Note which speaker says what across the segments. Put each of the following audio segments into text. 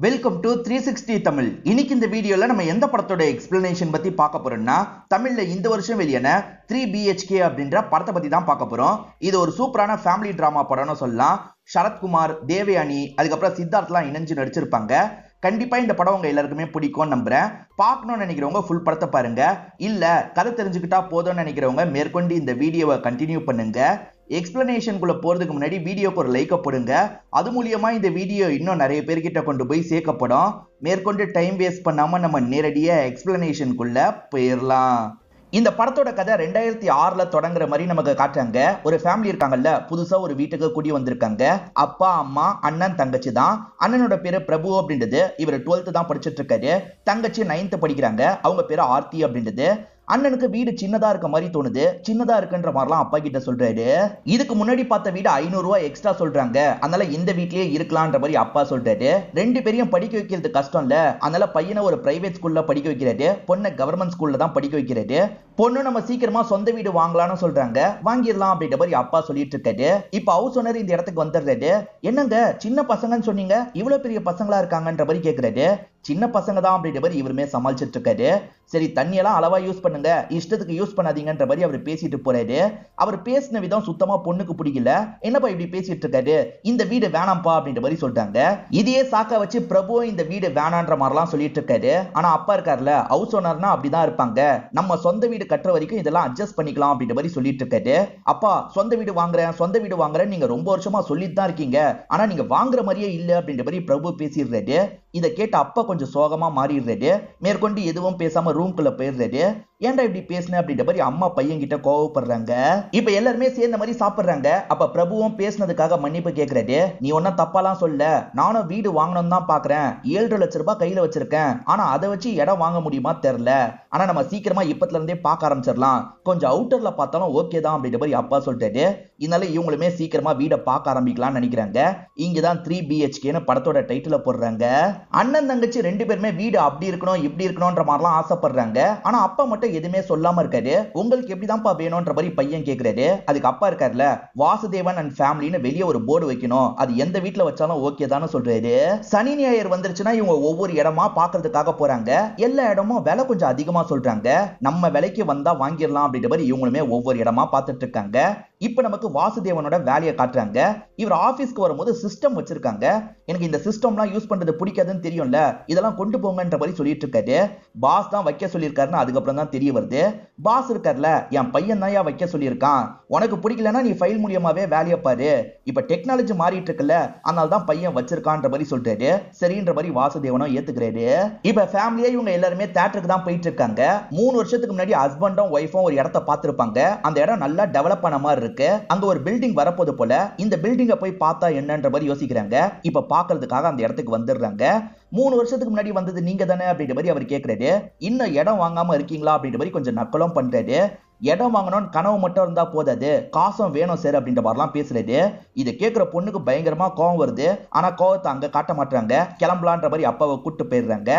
Speaker 1: Welcome to 360 Tamil. இன்னைக்கு இந்த வீடியோல நம்ம எந்த படத்தோட எக்ஸ்பிளனேஷன் பத்தி பார்க்க போறோம்னா, தமிழ்ல இந்த வருஷம் வெளியான 3 BHK அப்படின்ற படத்தை பத்தி தான் பார்க்க போறோம். இது ஒரு சூப்பரான ஃபேமிலி டிராமா படம்னு சொல்லலாம். சரத்குமார், தேவயானி, அதுக்கப்புறம் சித்தார்த்லாம் இணைஞ்சு நடிச்சிருப்பாங்க. கண்டிப்பா இந்த படம் உங்க எல்லாருக்குமே பிடிக்கும்னு நம்புறேன். பார்க்கணும்னு நினைக்கிறவங்க ஃபுல் படத்தை பாருங்க. இல்ல கதை தெரிஞ்சுக்கிட்டா போதும்னு நினைக்கிறவங்க மேற்கொண்டு இந்த வீடியோவை கண்டினியூ பண்ணுங்க. எக்ஸ்பிளனேஷனுக்குள்ள போறதுக்கு முன்னாடி வீடியோக்கு ஒரு லைக் போடுங்க. அது மூலியமா இந்த வீடியோ இன்னும் நிறைய பேர்கிட்ட கொண்டு போய் சேர்க்கப்படும். மேற்கொண்டு டைம் வேஸ்ட் பண்ணாம நம்ம நேரடியா எக்ஸ்பிளனேஷனுக்குள்ள போயிடலாம். இந்த படத்தோட கதை 2006ல தொடங்குற மாதிரி நமக்கு காட்டுறாங்க. ஒரு ஃபேமிலி இருக்காங்கல்ல, புதுசா ஒரு வீட்டுக்கு குடி வந்திருக்காங்க. அப்பா, அம்மா, அண்ணன், தங்கச்சி தான். அண்ணனோட பேரு பிரபு அப்படின்றது. இவர் 12th தான் படிச்சுட்டு இருக்காரு. தங்கச்சி 9th படிக்கிறாங்க. அவங்க பேரு ஆர்த்தி அப்படின்றது. அண்ணனுக்கு வீடு சின்னதா இருக்க மாதிரி தோணுது. சின்னதா இருக்குன்ற மாதிரிலாம் அப்பா கிட்ட சொல்றாரு. இதுக்கு முன்னாடி பார்த்த வீடு 500 ரூபாய் எக்ஸ்ட்ரா சொல்றாங்க, அதனால இந்த வீட்லயே இருக்கலாம்ன்ற மாதிரி அப்பா சொல்றாரு. ரெண்டு பேரையும் படிக்க வைக்கிறது கஷ்டம் இல்ல, அதனால பையனை ஒரு பிரைவேட் ஸ்கூல்ல படிக்க வைக்கிறாரு. பொண்ணை கவர்மெண்ட் ஸ்கூல்ல தான் படிக்க வைக்கிறாரு. பொண்ணு நம்ம சீக்கிரமா சொந்த வீடு வாங்கலாம்னு சொல்றாங்க. வாங்கிடலாம் அப்படின்ற மாதிரி அப்பா சொல்லிட்டு இருக்காரு. இப்ப ஹவுஸ் ஓனர் இந்த இடத்துக்கு வந்துடுறாரு. என்னங்க சின்ன பசங்கன்னு சொன்னீங்க, இவ்வளவு பெரிய பசங்களா இருக்காங்கன்ற மாதிரி கேக்குறாரு. சின்ன பசங்க தான் அப்படின்ற மாதிரி இவருமே சமாளிச்சிட்டு இருக்காரு. சரி, தண்ணியெல்லாம் அளவா யூஸ் பண்ணுங்க, இஷ்டத்துக்கு யூஸ் பண்ணாதீங்கன்ற மாதிரி அவர் பேசிட்டு போறாரு. அவர் பேசின விதம் சுத்தமா பொண்ணுக்கு பிடிக்கல. என்னப்பா இப்படி பேசிட்டு இருக்காரு, இந்த வீடு வேணாம்ப்பா அப்படின்ற மாதிரி சொல்றாங்க. இதையே சாக்க வச்சு பிரபு இந்த வீடு வேணான்ற மாதிரிலாம் சொல்லிட்டு இருக்காரு. ஆனா அப்பா இருக்காருல, ஹவுஸ் ஓனர்னா அப்படிதான் இருப்பாங்க. நம்ம சொந்த வீடு கட்டுற வரைக்கும் இதெல்லாம் அட்ஜஸ்ட் பண்ணிக்கலாம் அப்படின்ற மாதிரி சொல்லிட்டு இருக்காரு. அப்பா, சொந்த வீடு வாங்குறேன் நீங்க ரொம்ப வருஷமா சொல்லிட்டு தான் இருக்கீங்க, ஆனா நீங்க வாங்குற மாதிரியே இல்ல அப்படின்ற மாதிரி பிரபு பேசிடுறாரு. இதை கேட்ட அப்பா கொஞ்சம் சோகமா மாறிடுறாரு. மேற்கொண்டு எதுவும் பேசாம ரூம்குள்ள போயிடுறாரு. ஏன்டா இப்படி பேசுன அப்படின்ற மாதிரி அம்மா பையன் கிட்ட கோவப்படுறாங்க. இப்ப எல்லாருமே சேர்ந்த மாதிரி சாப்பிடுறாங்க. அப்ப பிரபுவும் பேசினதுக்காக மன்னிப்பு கேட்கிறாரு. நீ ஒன்னும் தப்பாலாம் சொல்ல, நானும் வீடு வாங்கணும் தான் பாக்குறேன். 7.5 லட்சம் ரூபாய் கையில வச்சிருக்கேன். ஆனா அதை வச்சு இடம் வாங்க முடியுமா தெரியல. ஆனா நம்ம சீக்கிரமா இப்பத்துல இருந்தே பார்க்க ஆரம்பிச்சிடலாம். கொஞ்சம் அவுட்டர்ல பார்த்தாலும் ஓகே தான் அப்படின்ற மாதிரி அப்பா சொல்றாரு. இதனால இவங்களுமே சீக்கிரமா வீடை பார்க்க ஆரம்பிக்கலாம்னு நினைக்கிறாங்க. இங்கதான் 3 BHKன்னு படத்தோட டைட்டில போடுறாங்க. அண்ணன் தங்கச்சி ரெண்டு பேருமே வீடு அப்படி இருக்கணும் இப்படி இருக்கணும்ன்ற மாதிரிலாம் ஆசைப்படுறாங்க. ஆனா அப்பா மட்டும் எதுவுமே சொல்லாம இருக்காரு. உங்களுக்கு எப்படிதான்ப்பா வேணும்ன்ற மாதிரி பையன் கேக்குறாரு. அதுக்கு அப்பா இருக்காருல, வாசுதேவன் அண்ட் ஃபேமிலின்னு வெளியே ஒரு போர்டு வைக்கணும், அது எந்த வீட்டுல வச்சாலும் ஓகே தானே சொல்றாரு. சனி ஞாயிறு வந்துருச்சுன்னா இவங்க ஒவ்வொரு இடமா பாக்குறதுக்காக போறாங்க. எல்லா இடமும் விலை கொஞ்சம் அதிகமா சொல்றாங்க. நம்ம விலைக்கு வந்தா வாங்கிடலாம் அப்படின்ற மாதிரி இவங்களுமே ஒவ்வொரு இடமா பார்த்துட்டு இருக்காங்க. இப்ப நமக்கு வாசுதேவனோட வேலையை காட்டுறாங்க. இவர் ஆபீஸ்க்கு வரும்போது சிஸ்டம் வச்சிருக்காங்க. எனக்கு இந்த சிஸ்டம்லாம் யூஸ் பண்றது பிடிக்காதுன்னு தெரியும்ல, இதெல்லாம் கொண்டு போங்கன்ற மாதிரி சொல்லிட்டு இருக்காரு. பாஸ் தான் வைக்க சொல்லியிருக்காருன்னு அதுக்கப்புறம் தான் தெரிய வருது. பாஸ் இருக்கார்ல, என் பையன் தான் வைக்க சொல்லியிருக்கான், உனக்கு பிடிக்கலன்னா நீ ஃபைல் மூலியமாவே வேலையை பாரு, இப்ப டெக்னாலஜி மாறிட்டு இருக்குல்ல, அதனால தான் பையன் வச்சிருக்கான்ற மாதிரி சொல்றாரு. சரின்ற மாதிரி வாசுதேவனும் ஏத்துக்கிறாரு. இப்ப ஃபேமிலியா இவங்க எல்லாருமே தியேட்டருக்கு தான் போயிட்டு இருக்காங்க. 3 வருஷத்துக்கு முன்னாடி ஹஸ்பண்டும் ஒய்ஃபும் ஒரு இடத்தை பார்த்திருப்பாங்க. அந்த இடம் நல்லா டெவலப் பண்ண மாதிரி இருக்கு. அங்க ஒரு பில்டிங் வரப்போது போல. இந்த பில்டிங்கை போய் பார்த்தா என்னன்ற மாதிரி யோசிக்கிறாங்க. இப்ப பாக்குறதுக்காக அந்த இடத்துக்கு வந்துடுறாங்க. 3 வருஷத்துக்கு முன்னாடி வந்தது நீங்க தானே அப்படின்ற மாதிரி அவர் கேட்கிறாரு. இன்னும் இடம் வாங்காம இருக்கீங்களா அப்படின்ற மாதிரி கொஞ்சம் நக்கலும் பண்றாரு. இடம் வாங்கணும்னு கனவு மட்டும் இருந்தா போதாது, காசும் வேணும் சார் அப்படின்ற மாதிரிலாம் பேசுறாரு. இதை கேட்கிற பொண்ணுக்கு பயங்கரமா கோவம் வருது. ஆனா கோவத்தை அங்க காட்ட மாட்டாங்க. கிளம்பலான்ற மாதிரி அப்பாவை கூட்டு போயிடுறாங்க.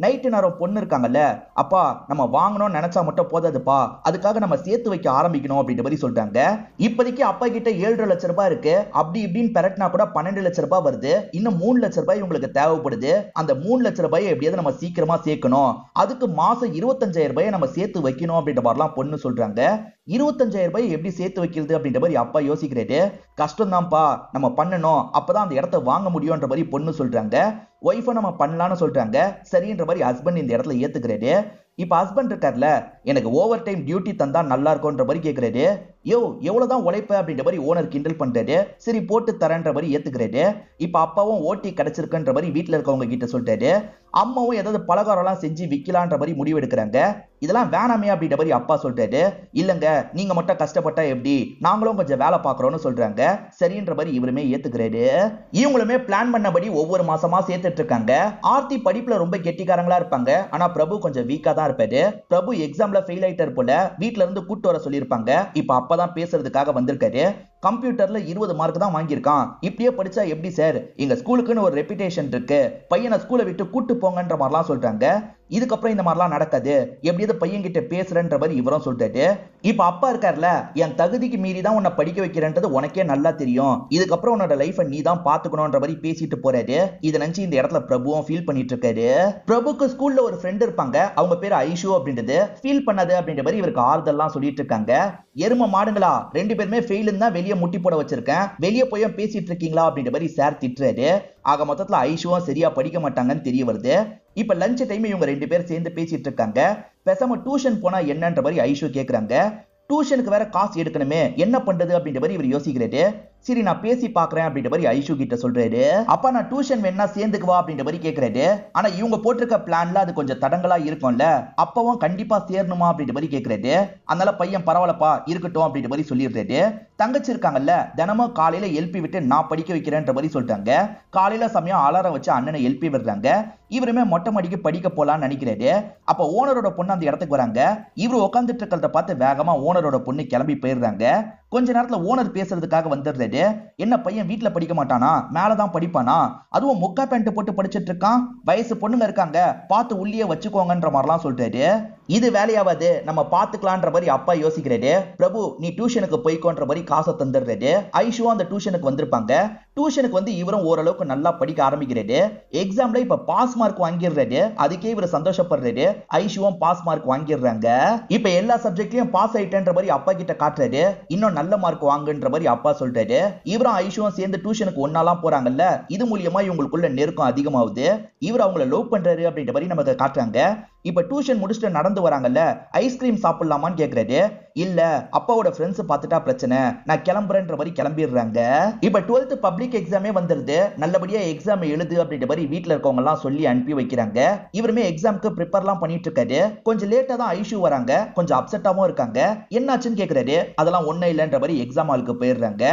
Speaker 1: நைட்டு நேரம் பொண்ணு இருக்காங்கல்ல, அப்பா நம்ம வாங்கணும்னு நினைச்சா மட்டும் போதாதுப்பா, அதுக்காக நம்ம சேர்த்து வைக்க ஆரம்பிக்கணும் அப்படின்ற மாதிரி சொல்றாங்க. இப்போதைக்கு அப்பா கிட்ட 7.5 லட்சம் ரூபாய் இருக்கு. அப்படி இப்படின்னு பெரட்டினா கூட 12 லட்சம் ரூபாய் வருது. இன்னும் 3 லட்சம் ரூபாய் உங்களுக்கு தேவைப்படுது. அந்த 3 லட்சம் ரூபாயை எப்படியாவது நம்ம சீக்கிரமா சேர்க்கணும். அதுக்கு மாசம் 25,000 ரூபாயை நம்ம சேர்த்து வைக்கணும் அப்படின்ற மாதிரிலாம் பொண்ணு சொல்றாங்க. 25,000 ரூபாய் எப்படி சேர்த்து வைக்கிறது அப்படின்ற மாதிரி அப்பா யோசிக்கிறாரு. கஷ்டம் தான்ப்பா, நம்ம பண்ணணும், அப்பதான் அந்த இடத்தை வாங்க முடியும்ன்ற மாதிரி பொண்ணு சொல்றாங்க. ஒய்ஃபை நம்ம பண்ணலாம்னு சொல்றாங்க. சரின்ற மாதிரி ஹஸ்பண்ட் இந்த இடத்துல ஏத்துக்கிறாரு. இப்ப ஹஸ்பண்ட் இருக்கார்ல, எனக்கு ஓவர் டைம் டியூட்டி தந்தா நல்லா இருக்கும்ன்ற மாதிரி கேட்கிறாரு. யோ எவ்வளவுதான் உழைப்ப அப்படின்ற மாதிரி ஓனர் கிண்டல் பண்றாரு. சரி போட்டு தரேன்ற மாதிரி ஏத்துக்கிறாரு. இப்ப அப்பாவும் ஓட்டி கிடைச்சிருக்குன்ற மாதிரி வீட்டுல இருக்கவங்க கிட்ட சொல்றாரு. அம்மாவும் ஏதாவது பலகாரம் எல்லாம் செஞ்சு விக்கலான்ற மாதிரி முடிவு எடுக்கிறாங்க. இதெல்லாம் வேணாமே அப்படின்ற மாதிரி அப்பா சொல்றாரு. இல்லங்க, நீங்க மட்டும் கஷ்டப்பட்டா எப்படி, நாங்களும் கொஞ்சம் வேலை பாக்குறோம்னு சொல்றாங்க. சரின்ற மாதிரி இவருமே ஏத்துக்கிறாரு. இவங்களுமே பிளான் பண்ணபடி ஒவ்வொரு மாசமா சேர்த்துட்டு இருக்காங்க. ஆர்த்தி படிப்புல ரொம்ப கெட்டிக்காரங்களா இருப்பாங்க. ஆனா பிரபு கொஞ்சம் வீக்கா தான் இருப்பாரு. பிரபு எக்ஸாம்ல ஃபெயில் ஆயிட்டார் போல. வீட்ல இருந்து கூட்டு வர சொல்லியிருப்பாங்க. இப்ப அப்பதான் பேசுறதுக்காக வந்திருக்காரு. கம்ப்யூட்டர்ல 20 மார்க் தான் வாங்கியிருக்கான். இப்படியே படிச்சா எப்படி சார்? எங்க ஸ்கூலுக்குன்னு ஒரு ரெப்புடேஷன் இருக்கு. பையனை ஸ்கூலை விட்டு கூட்டு போங்கன்ற மாதிரிலாம் சொல்றாங்க. இதுக்கப்புறம் இந்த மாதிரிலாம் நடக்காது, எப்படியாவது பையன் கிட்ட பேசுறன்ற மாதிரி இவரும் சொல்லிட்டாரு. இப்ப அப்பா இருக்கார்ல, என் தகுதிக்கு மீறி தான் உன்னை படிக்க வைக்கிறேன்றது உனக்கே நல்லா தெரியும். இதுக்கப்புறம் உன்னோட லைஃபை நீ தான் பாத்துக்கணும்ன்ற மாதிரி பேசிட்டு போறாரு. இதை நினைச்சு இந்த இடத்துல பிரபுவும் ஃபீல் பண்ணிட்டு இருக்காரு. பிரபுக்கு ஸ்கூல்ல ஒரு ஃப்ரெண்ட் இருப்பாங்க, அவங்க பேரு ஐஷு அப்படின்றது. ஃபீல் பண்ணாது அப்படின்ற மாதிரி இவருக்கு ஆறுதல்லாம் சொல்லிட்டு இருக்காங்க. எரும மாடுங்களா, 2 பேருமே ஃபெயிலுன்னு தான் வெளியே முட்டி போட வச்சிருக்கேன், வெளியே போய் பேசிட்டு இருக்கீங்களா அப்படின்ற மாதிரி சார் திட்டுறாரு. ஆக மொத்தத்துல ஐஷுவும் சரியா படிக்க மாட்டாங்கன்னு தெரிய வருது. இப்ப லஞ்ச் டைம் இவங்க 2 பேர் சேர்ந்து பேசிட்டு இருக்காங்க. பேசாம டியூஷன் போனா என்னன்ற மாதிரி ஐஷு கேக்குறாங்க. டியூஷனுக்கு வேற காசு எடுக்கணுமே, என்ன பண்றது அப்படின்ற மாதிரி இவர் யோசிக்கிறாரு. சரி நான் பேசி பாக்குறேன் அப்படின்ற மாதிரி ஐஷு கிட்ட சொல்றாரு. அப்பா நான் டியூஷன் வேணா சேர்ந்துக்குவா அப்படின்ற மாதிரி கேக்குறாரு. ஆனா இவங்க போட்டிருக்க பிளான்ல அது கொஞ்சம் தடங்களா இருக்கும்ல, அப்பவும் கண்டிப்பா சேரணுமா அப்படின்ற மாதிரி கேக்குறாரு. அதனால பையன் பரவாயில்லப்பா இருக்கட்டும் அப்படின்ற மாதிரி சொல்லிடுறாரு. தங்கச்சி இருக்காங்கல்ல, தினமும் காலையில எழுப்பி விட்டு நான் படிக்க வைக்கிறேன்ற மாதிரி சொல்றாங்க. காலையில சமயம் அலாரம் வச்சு அண்ணனை எழுப்பி விடுறாங்க. இவருமே மொட்டை மாடிக்கு படிக்க போலான்னு நினைக்கிறாரு. அப்ப ஓனரோட பொண்ணு அந்த இடத்துக்கு வராங்க. இவரு உட்காந்துட்டு இருக்கிறத பார்த்து வேகமா ஓனரோட பொண்ணு கிளம்பி போயிடுறாங்க. கொஞ்ச நேரத்துல ஓனர் பேசுறதுக்காக வந்துடுறாரு. என்ன பையன் வீட்டுல படிக்க மாட்டானா, மேலதான் படிப்பானா, அதுவும் முக்கா பேண்ட் போட்டு படிச்சிட்டு இருக்கான், வயசு பொண்ணுங்க இருக்காங்க, பார்த்து உள்ளே வச்சுக்கோங்கன்ற மாதிரிலாம் சொல்றாரு. இது வேலையாவது, நம்ம பாத்துக்கலான்ற மாதிரி அப்பா யோசிக்கிறாரு. பிரபு நீ டியூஷனுக்கு போய்க்கோன்ற மாதிரி காசை தந்துடுறாரு. ஐஷுவும் அந்த டியூஷனுக்கு வந்திருப்பாங்க. டியூஷனுக்கு வந்து இவரும் ஓரளவுக்கு நல்லா படிக்க ஆரம்பிக்கிறாரு. எக்ஸாம்ல இப்ப பாஸ் மார்க் வாங்கிடுறாரு. அதுக்கே இவர் சந்தோஷப்படுறாரு. ஐஷுவும் பாஸ் மார்க் வாங்கிடுறாங்க. இப்ப எல்லா சப்ஜெக்ட்லயும் பாஸ் ஆயிட்டேன்ற மாதிரி அப்பா கிட்ட காட்டுறாரு. இன்னும் நல்ல மார்க் வாங்குன்ற மாதிரி அப்பா சொல்றாரு. இவரும் ஐஷுவும் சேர்ந்து டியூஷனுக்கு ஒன்னாலாம் போறாங்கல்ல, இது மூலியமா இவங்களுக்குள்ள நெருக்கம் அதிகமாகுது. இவர் அவங்கள லவ் பண்றாரு அப்படின்ற மாதிரி நமக்கு காட்டுறாங்க. இப்ப டியூஷன் முடிச்சுட்டு நடந்து வராங்கல்ல, ஐஸ்கிரீம் சாப்பிடலாமான்னு கேக்குறாரு. இல்ல அப்பாவோட ஃப்ரெண்ட்ஸ் பார்த்துட்டா பிரச்சனை, நான் கிளம்புறேன்ற மாதிரி கிளம்பிடுறாங்க. இப்ப 12th பப்ளிக் எக்ஸாமே வந்துருது. நல்லபடியா எக்ஸாம் எழுது அப்படின்ற மாதிரி வீட்டுல இருக்கவங்க எல்லாம் சொல்லி அனுப்பி வைக்கிறாங்க. இவருமே எக்ஸாமுக்கு ப்ரிப்பேர்லாம் பண்ணிட்டு இருக்காரு. கொஞ்சம் லேட்டா தான் ஐஷு வராங்க. கொஞ்சம் அப்செட்டாவும் இருக்காங்க. என்னாச்சுன்னு கேக்குறாரு. அதெல்லாம் ஒண்ணு இல்லைன்ற மாதிரி எக்ஸாம் ஹாலுக்கு போயிடுறாங்க.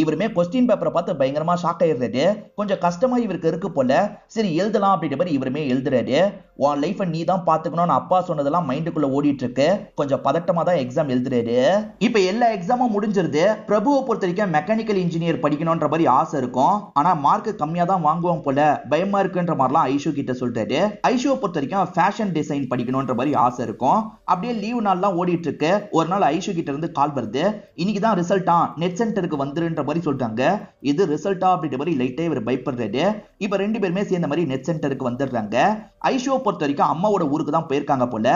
Speaker 1: இவருமே கொஸ்டின் பேப்பரை பார்த்து பயங்கரமா ஷாக் ஆயிடுறாரு. கொஞ்சம் கஷ்டமா இவருக்கு இருக்கு போல. சரி எழுதலாம் அப்படின்ற மாதிரி இவருமே எழுதுறாரு. உன் லைஃபை நீ தான் பாத்துக்கணும்னு அப்பா சொன்னதெல்லாம் மைண்டுக்குள்ள ஓடிட்டு இருக்கு. கொஞ்சம் பதட்டமா தான் எக்ஸாம் எழுதுறாரு. இப்ப எல்லா எக்ஸாமும் முடிஞ்சிருது. பிரபுவை பொறுத்த வரைக்கும் மெக்கானிக்கல் இன்ஜினியர் படிக்கணும்ன்ற மாதிரி ஆசை இருக்கும். ஆனா மார்க் கம்மியா தான் வாங்குவோம் போல, பயமா இருக்குன்ற மாதிரிலாம் ஐஷு கிட்ட சொல்றாரு. ஐஷுவை பொறுத்த வரைக்கும் ஃபேஷன் டிசைன் படிக்கணும்ன்ற மாதிரி ஆசை இருக்கும். அப்படியே லீவ் நாள்லாம் ஓடிட்டு இருக்கு. ஒரு நாள் ஐஷு கிட்ட இருந்து கால் வருது. இன்னைக்கு தான் ரிசல்ட்டா, நெட் சென்டருக்கு வந்துருன்ற மாதிரி சொல்றாங்க. இது ரிசல்ட்டா அப்படின்ற மாதிரி லைட்டா இவர் பயப்படுறாரு. இப்ப 2 பேருமே சேர்ந்த மாதிரி நெட் சென்டருக்கு வந்துடுறாங்க. ஐஷுவை பொறுத்த வரைக்கும் அம்மாவோட ஊருக்கு தான் போயிருக்காங்க போல.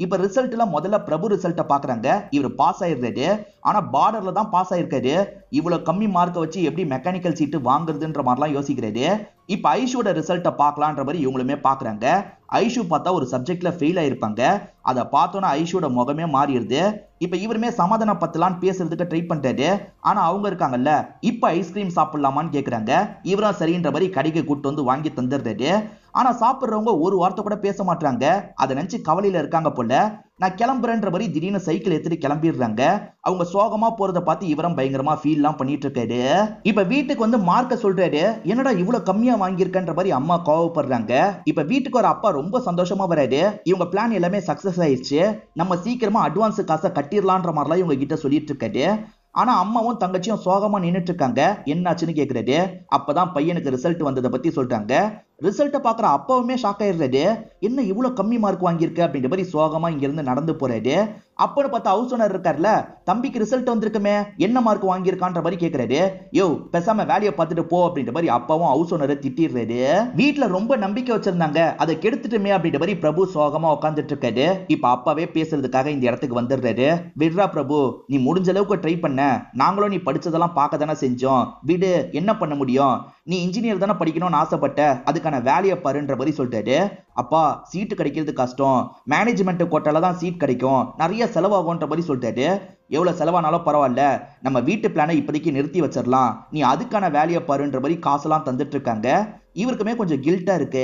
Speaker 1: இப்ப ரிசல்ட்ல முதல்ல பிரபு ரிசல்ட்டை பாக்குறாங்க. இவர் பாஸ் ஆயிடுறாரு. ஆனா பார்டர்ல தான் பாஸ் ஆயிருக்காரு. இவ்வளவு கம்மி மார்க்கை வச்சு எப்படி மெக்கானிக்கல் சீட்டு வாங்குறதுன்ற மாதிரிலாம் யோசிக்கிறாரு. இப்ப ஐஷுவோட ரிசல்ட்டை பார்க்கலான்ற மாதிரி இவங்களுமே பாக்குறாங்க. ஐஷு பார்த்தா ஒரு சப்ஜெக்ட்ல ஃபெயில் ஆயிருப்பாங்க. அதை பார்த்தோன்னா ஐஷுவோட முகமே மாறிடுது. இப்ப இவருமே சமாதானப்படுத்தலான்னு பேசுறதுக்கு ட்ரை பண்றாரு. ஆனா அவங்க இருக்காங்கல்ல, இப்ப ஐஸ்கிரீம் சாப்பிடலாமான்னு கேக்குறாங்க. இவரும் சரின்ற மாதிரி கடைக்கு கூட்டு வந்து வாங்கி தந்துடுறாரு. ஆனா சாப்பிடுறவங்க ஒரு வார்த்தை கூட பேச மாட்டாங்க. அதை நினைச்சு கவலையில இருக்காங்க போல. நான் கிளம்புறேன்ற மாதிரி திடீர்னு சைக்கிள் எடுத்துட்டு கிளம்பிடுறாங்க. அவங்க சோகமா போறத பார்த்து இவரும் பயங்கரமா ஃபீல் எல்லாம் பண்ணிட்டு இருக்காரு. இப்ப வீட்டுக்கு வந்து மார்க்க சொல்றாரு. என்னடா இவ்வளவு கம்மியா வாங்கியிருக்கன்ற மாதிரி அம்மா கோவப்படுறாங்க. இப்ப வீட்டுக்கு ஒரு அப்பா ரொம்ப சந்தோஷமா வராரு. இவங்க பிளான் எல்லாமே சக்சஸ் ஆயிடுச்சு, நம்ம சீக்கிரமா அட்வான்ஸ் காசை கட்டிடலான்ற மாதிரிலாம் இவங்க கிட்ட சொல்லிட்டு இருக்காரு. ஆனா அம்மாவும் தங்கச்சியும் சோகமா நின்னுட்டு இருக்காங்க. என்னாச்சுன்னு கேக்குறாரு. அப்பதான் பையனுக்கு ரிசல்ட் வந்ததை பத்தி சொல்றாங்க. ரிசல்ட்டை பாக்குற அப்பாவுமே ஷாக் ஆயிடுறாரு. என்ன இவ்வளவு கம்மி மார்க் வாங்கியிருக்கு அப்படின்ற மாதிரி சோகமா இங்க இருந்து நடந்து போறாரு. அப்பன்னு பார்த்தா ஹவுஸ் ஓனர் இருக்காருல, தம்பிக்கு ரிசல்ட் வந்திருக்குமே, என்ன மார்க் வாங்கியிருக்கான்ற மாதிரி கேக்குறாரு. யோ பேசாம வேலையை பார்த்துட்டு போ அப்படின்ற மாதிரி அப்பாவும் ஹவுஸ் ஓனரை திட்டிடுறாரு. வீட்டுல ரொம்ப நம்பிக்கை வச்சிருந்தாங்க, அதை கெடுத்துட்டுமே அப்படின்ற மாதிரி பிரபு சோகமா உட்காந்துட்டு இருக்காரு. இப்ப அப்பாவே பேசுறதுக்காக இந்த இடத்துக்கு வந்துடுறாரு. விட்ரா பிரபு, நீ முடிஞ்ச அளவுக்கு ட்ரை பண்ண, நாங்களும் நீ படிச்சதெல்லாம் பார்க்க தானே செஞ்சோம், விடு, என்ன பண்ண முடியும், நீ இன்ஜினியர் தானே படிக்கணும்னு ஆசைப்பட்ட, அதுக்கான வேலையை பாருன்ற மாதிரி சொல்லிட்டாரு. அப்பா சீட்டு கிடைக்கிறது கஷ்டம், மேனேஜ்மெண்ட் கோட்டால தான் சீட் கிடைக்கும், நிறைய செலவாகும்ன்ற மாதிரி சொல்லிட்டாரு. எவ்வளவு செலவானாலும் பரவாயில்ல, நம்ம வீட்டு பிளானை இப்போதைக்கு நிறுத்தி வச்சிடலாம், நீ அதுக்கான வேலையை பாருன்ற மாதிரி காசெல்லாம் தந்துட்டு இருக்காங்க. இவருக்குமே கொஞ்சம் கில்ட்டா இருக்கு.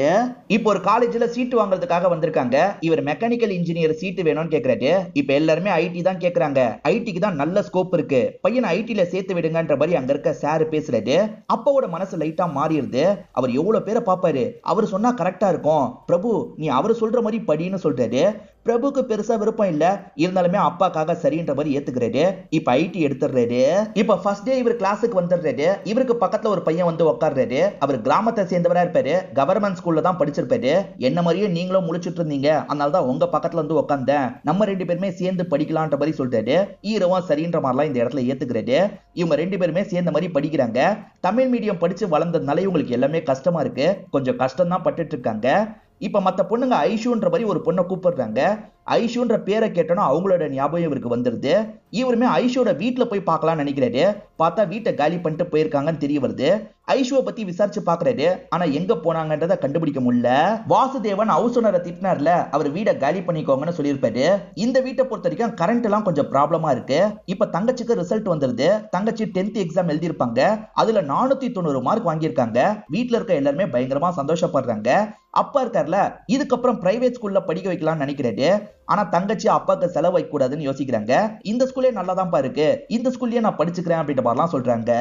Speaker 1: இப்போ ஒரு காலேஜ்ல சீட்டு வாங்குறதுக்காக வந்திருக்காங்க. இவர் மெக்கானிக்கல் இன்ஜினியர் சீட்டு வேணும்னு கேக்குறாரு. இப்ப எல்லாருமே ஐடி தான் கேக்குறாங்க. ஐடிக்கு தான் நல்ல ஸ்கோப் இருக்கு, பையனை ஐடில சேர்த்து விடுங்கன்ற மாதிரி அங்க இருக்க சார் பேசுறாரு. அப்பாவோட மனசு லைட்டா மாறிடுது. அவர் எவ்வளவு பேரை பாப்பாரு, அவர் சொன்னா கரெக்டா இருக்கும், பிரபு நீ அவர் சொல்ற மாதிரி படின்னு சொல்றாரு. பிரபுக்கு பெருசா விருப்பம் இல்ல, இருந்தாலுமே அப்பாக்காக சரின்ற மாதிரி ஏத்துக்கிறாரு. இப்ப ஐடி எடுத்துறாரு. இப்ப ஃபர்ஸ்ட் டே இவர் கிளாஸுக்கு வந்துடுறாரு. இவருக்கு பக்கத்துல ஒரு பையன் வந்து உட்கார்றாரு. அவர் கிராமத்தை சேர்ந்தவரா இருப்பாரு. கவர்மெண்ட் ஸ்கூல்ல தான் படிச்சிருப்பாரு. என்ன மாதிரியே நீங்களும் முழிச்சிட்டு இருந்தீங்க, அதனாலதான் உங்க பக்கத்துல வந்து உட்கார்ந்தேன். நம்ம ரெண்டு பேருமே சேர்ந்து படிக்கலான்ற மாதிரி சொல்றாரு. ஹீரோவா சரின்ற மாதிரிலாம் இந்த இடத்துல ஏத்துக்கிறாரு. இவங்க ரெண்டு பேருமே சேர்ந்த மாதிரி படிக்கிறாங்க. தமிழ் மீடியம் படிச்சு வளர்ந்ததுனால இவங்களுக்கு எல்லாமே கஷ்டமா இருக்கு. கொஞ்சம் கஷ்டம் தான் பட்டுட்டு இருக்காங்க. இப்ப மத்த பொண்ணுங்க ஐஷுன்ற மாதிரி ஒரு பொண்ணை கூப்பிடுறாங்க. ஐஷுன்ற பேரை கேட்டோன்னா அவங்களோட ஞாபகம் இவருக்கு வந்துருது. இவருமே ஐஷோட வீட்டுல போய் பார்க்கலாம்னு நினைக்கிறாரு. பார்த்தா வீட்டை காலி பண்ணிட்டு போயிருக்காங்கன்னு தெரிய வருது. ஐஷுவை பத்தி விசாரிச்சு பாக்குறாரு. ஆனா எங்க போனாங்கன்றத கண்டுபிடிக்க முடியல. வாசுதேவன் ஹவுஸ் ஓனரை திட்டினார்ல, அவர் வீடை காலி பண்ணிக்கோங்கன்னு சொல்லியிருப்பாரு. இந்த வீட்டை பொறுத்த வரைக்கும் கரண்ட் எல்லாம் கொஞ்சம் ப்ராப்ளமா இருக்கு. இப்ப தங்கச்சிக்கு ரிசல்ட் வந்துருது. தங்கச்சி 10th எக்ஸாம் எழுதியிருப்பாங்க. அதுல 490 மார்க் வாங்கியிருக்காங்க. வீட்டுல இருக்க எல்லாருமே பயங்கரமா சந்தோஷப்படுறாங்க. அப்பா இருக்கார்ல, இதுக்கப்புறம் பிரைவேட் ஸ்கூல்ல படிக்க வைக்கலாம்னு நினைக்கிறாரு. ஆனா தங்கச்சி அப்பாக்கு செலவு வைக்க கூடாதுன்னு யோசிக்கிறாங்க. இந்த ஸ்கூலே நல்லாதான்ப்பா இருக்கு, இந்த ஸ்கூல்லயே நான் படிச்சுக்கிறேன் அப்படின்ற மாதிரிலாம் சொல்றாங்க.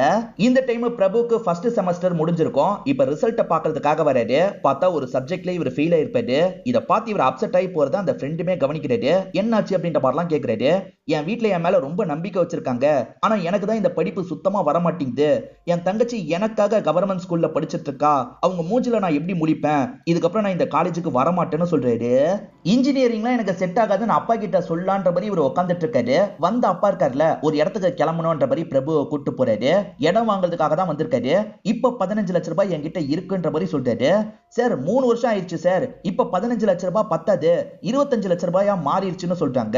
Speaker 1: இந்த டைம் பிரபுக்கு ஃபர்ஸ்ட் செமஸ்டர் முடிஞ்சிருக்கும். இப்ப ரிசல்ட் பாக்குறதுக்காக வராரு. பார்த்தா ஒரு சப்ஜெக்ட்ல இவர் ஃபெயில் ஆயிருப்பாரு. இத பார்த்து இவர் அப்செட் ஆகி போறத அந்த ஃப்ரெண்டுமே கவனிக்கிறாரு. என்னாச்சு அப்படின்ற மாதிரிலாம் கேட்கிறாரு. என் வீட்டுல என் மேல ரொம்ப நம்பிக்கை வச்சிருக்காங்க, ஆனா எனக்கு தான் இந்த படிப்பு சுத்தமா வர மாட்டேங்குது. என் தங்கச்சி எனக்காக கவர்மெண்ட் ஸ்கூல்ல படிச்சிட்டு இருக்கா, அவங்க மூஞ்சில நான் எப்படி முடிப்பேன், இதுக்கப்புறம் நான் இந்த காலேஜுக்கு வர மாட்டேன்னு சொல்றாரு. இன்ஜினியரிங்லாம் எனக்கு செட் ஆகாதுன்னு அப்பா கிட்ட சொல்லலான்ற மாதிரி இவர் உட்காந்துட்டு இருக்காரு. வந்து அப்பா இருக்காருல, ஒரு இடத்துக்கு கிளம்பணும்ன்ற மாதிரி பிரபுவை கூட்டு போறாரு. இடம் வாங்குறதுக்காக தான் வந்திருக்காரு. இப்ப 15 லட்சம் ரூபாய் என்கிட்ட இருக்குன்ற மாதிரி சொல்றாரு. சார் 3 வருஷம் ஆயிடுச்சு சார், இப்ப 15 லட்சம் ரூபாய் பத்தாது, 25 லட்சம் ரூபாயா மாறிடுச்சுன்னு சொல்றாங்க.